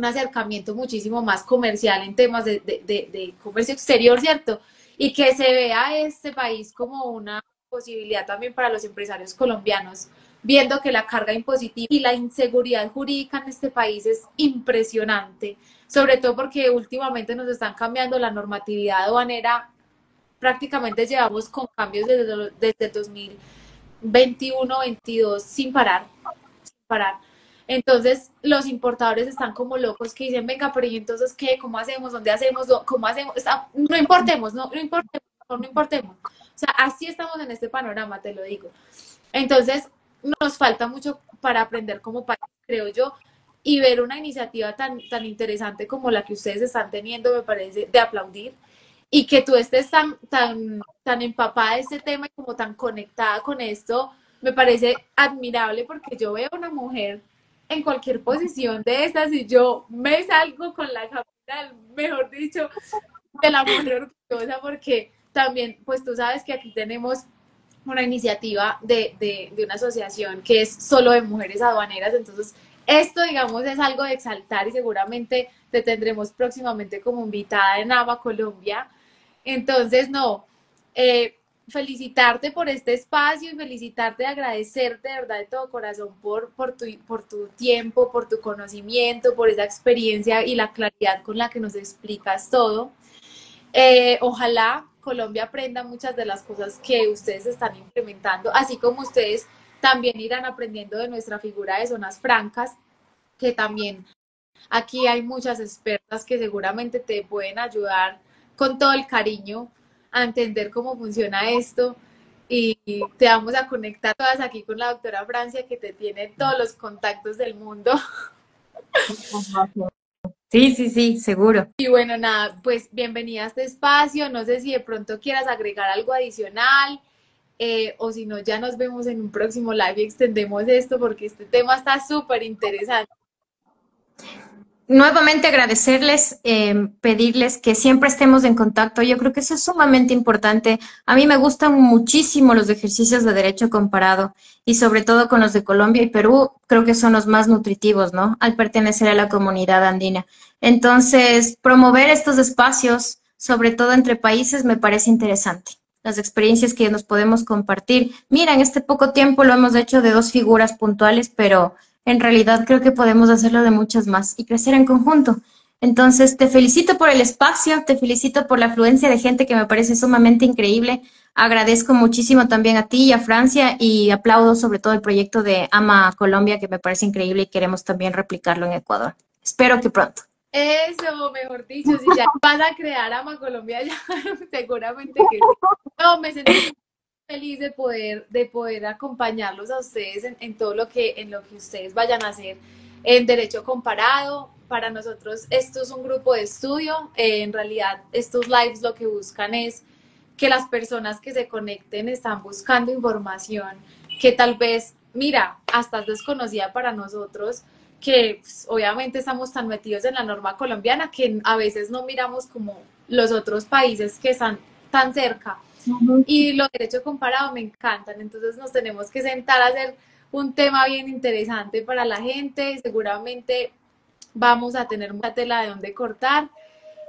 acercamiento muchísimo más comercial en temas de comercio exterior, ¿cierto? Y que se vea a este país como una posibilidad también para los empresarios colombianos, viendo que la carga impositiva y la inseguridad jurídica en este país es impresionante, sobre todo porque últimamente nos están cambiando la normatividad aduanera, prácticamente llevamos con cambios desde 2021-22 sin parar, sin parar. Entonces, los importadores están como locos que dicen, venga, pero ¿y entonces qué? ¿Cómo hacemos? ¿Dónde hacemos? ¿Cómo hacemos? No importemos, no importemos, no importemos. O sea, así estamos en este panorama, te lo digo. Entonces, nos falta mucho para aprender como país, creo yo, y ver una iniciativa tan interesante como la que ustedes están teniendo, me parece de aplaudir, y que tú estés tan empapada de este tema y como tan conectada con esto, me parece admirable porque yo veo a una mujer en cualquier posición de estas y yo me salgo con la capital, mejor dicho, de la mujer orgullosa porque también, pues tú sabes que aquí tenemos una iniciativa de una asociación que es solo de mujeres aduaneras, entonces esto, digamos, es algo de exaltar y seguramente te tendremos próximamente como invitada en AMA Colombia. Entonces, no, felicitarte por este espacio y felicitarte, agradecerte de verdad de todo corazón por tu tiempo, por tu conocimiento, por esa experiencia y la claridad con la que nos explicas todo. Ojalá Colombia aprenda muchas de las cosas que ustedes están implementando, así como ustedes también irán aprendiendo de nuestra figura de zonas francas, que también aquí hay muchas expertas que seguramente te pueden ayudar con todo el cariño a entender cómo funciona esto y te vamos a conectar todas aquí con la doctora Francia que te tiene todos los contactos del mundo. Sí, sí, sí, seguro. Y bueno, nada, pues bienvenida a este espacio. No sé si de pronto quieras agregar algo adicional o si no, ya nos vemos en un próximo live y extendemos esto porque este tema está súper interesante. Nuevamente agradecerles, pedirles que siempre estemos en contacto. Yo creo que eso es sumamente importante. A mí me gustan muchísimo los ejercicios de derecho comparado y sobre todo con los de Colombia y Perú, creo que son los más nutritivos, ¿no? Al pertenecer a la comunidad andina. Entonces, promover estos espacios, sobre todo entre países, me parece interesante. Las experiencias que nos podemos compartir. Mira, en este poco tiempo lo hemos hecho de 2 figuras puntuales, pero en realidad creo que podemos hacerlo de muchas más y crecer en conjunto. Entonces, te felicito por el espacio, te felicito por la afluencia de gente que me parece sumamente increíble. Agradezco muchísimo también a ti y a Francia y aplaudo sobre todo el proyecto de AMA Colombia que me parece increíble y queremos también replicarlo en Ecuador. Espero que pronto. Eso, mejor dicho, si ya vas a crear AMA Colombia, ya seguramente que sí. No, me siento feliz de poder acompañarlos a ustedes en todo en lo que ustedes vayan a hacer en Derecho Comparado. Para nosotros esto es un grupo de estudio. En realidad estos lives lo que buscan es que las personas que se conecten están buscando información que tal vez, mira, hasta es desconocida para nosotros, que pues, obviamente estamos tan metidos en la norma colombiana que a veces no miramos como los otros países que están tan cerca. Y los derechos comparados me encantan, entonces nos tenemos que sentar a hacer un tema bien interesante para la gente, seguramente vamos a tener mucha tela de dónde cortar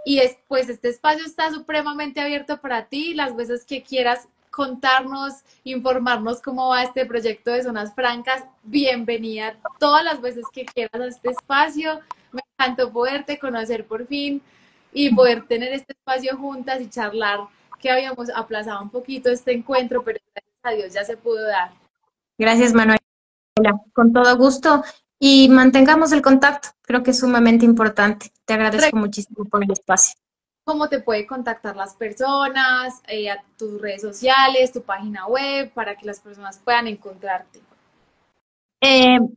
y pues este espacio está supremamente abierto para ti, las veces que quieras contarnos, informarnos cómo va este proyecto de Zonas Francas, bienvenida todas las veces que quieras a este espacio, me encantó poderte conocer por fin y poder tener este espacio juntas y charlar que habíamos aplazado un poquito este encuentro, pero gracias a Dios ya se pudo dar. Gracias, Manuel. Con todo gusto y mantengamos el contacto. Creo que es sumamente importante. Te agradezco muchísimo por el espacio. ¿Cómo te puede contactar las personas, a tus redes sociales, tu página web, para que las personas puedan encontrarte?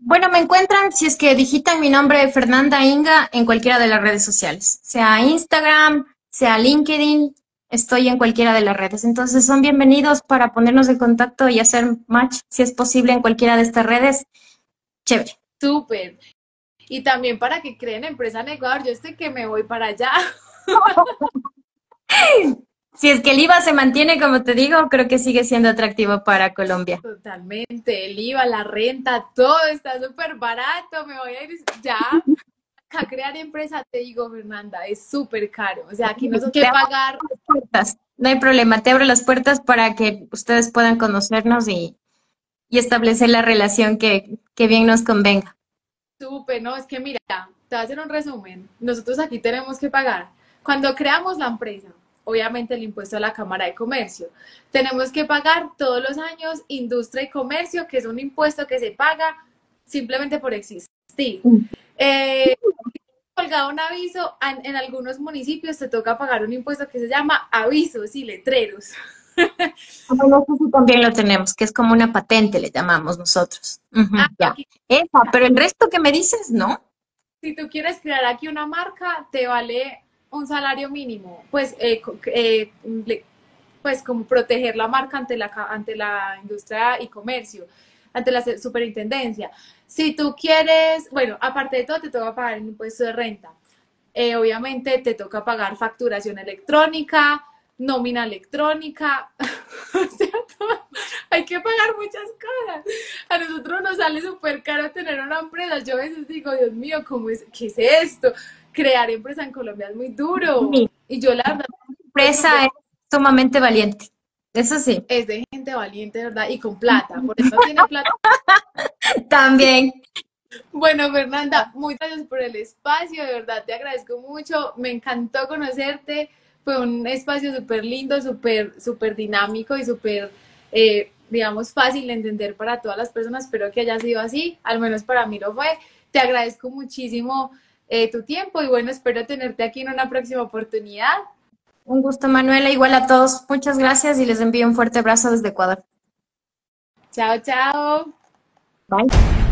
Bueno, me encuentran si es que digitan mi nombre Fernanda Inga en cualquiera de las redes sociales, sea Instagram, sea LinkedIn, estoy en cualquiera de las redes. Entonces son bienvenidos para ponernos en contacto y hacer match si es posible en cualquiera de estas redes. Chévere. Súper. Y también para que creen empresa en Ecuador, yo estoy que me voy para allá. Si es que el IVA se mantiene, como te digo, creo que sigue siendo atractivo para Colombia. Totalmente, el IVA, la renta, todo está súper barato, me voy a ir ya. Acá crear empresa, te digo, Fernanda, es súper caro. O sea, aquí nosotros que pagar. Puertas. No hay problema, te abro las puertas para que ustedes puedan conocernos y establecer la relación que bien nos convenga. Súper, no, es que mira, te voy a hacer un resumen. Nosotros aquí tenemos que pagar. Cuando creamos la empresa, obviamente el impuesto a la Cámara de Comercio. Tenemos que pagar todos los años industria y comercio, que es un impuesto que se paga simplemente por existir. Colgado un aviso, en algunos municipios te toca pagar un impuesto que se llama avisos y letreros. Bueno, eso sí también lo tenemos, que es como una patente, le llamamos nosotros. Ya. Aquí, Esa, pero el resto que me dices, no. si tú quieres crear aquí una marca, te vale un salario mínimo, pues, pues como proteger la marca ante la industria y comercio, ante la superintendencia. Si tú quieres, bueno, aparte de todo, te toca pagar el impuesto de renta. Obviamente te toca pagar facturación electrónica, nómina electrónica, o sea, hay que pagar muchas cosas. A nosotros nos sale súper caro tener una empresa. Yo a veces digo, Dios mío, ¿qué es esto? Crear empresa en Colombia es muy duro. Mi Y yo la verdad, empresa es sumamente valiente. Eso sí. es de gente valiente, ¿verdad? Y con plata. Por eso tiene plata. También. Bueno, Fernanda, muchas gracias por el espacio, de verdad te agradezco mucho, me encantó conocerte, fue un espacio súper lindo, súper dinámico y súper, digamos, fácil de entender para todas las personas, espero que haya sido así, al menos para mí lo fue, te agradezco muchísimo tu tiempo y bueno, espero tenerte aquí en una próxima oportunidad. Un gusto, Manuela. Igual a todos. Muchas gracias y les envío un fuerte abrazo desde Ecuador. Chao, chao. Bye.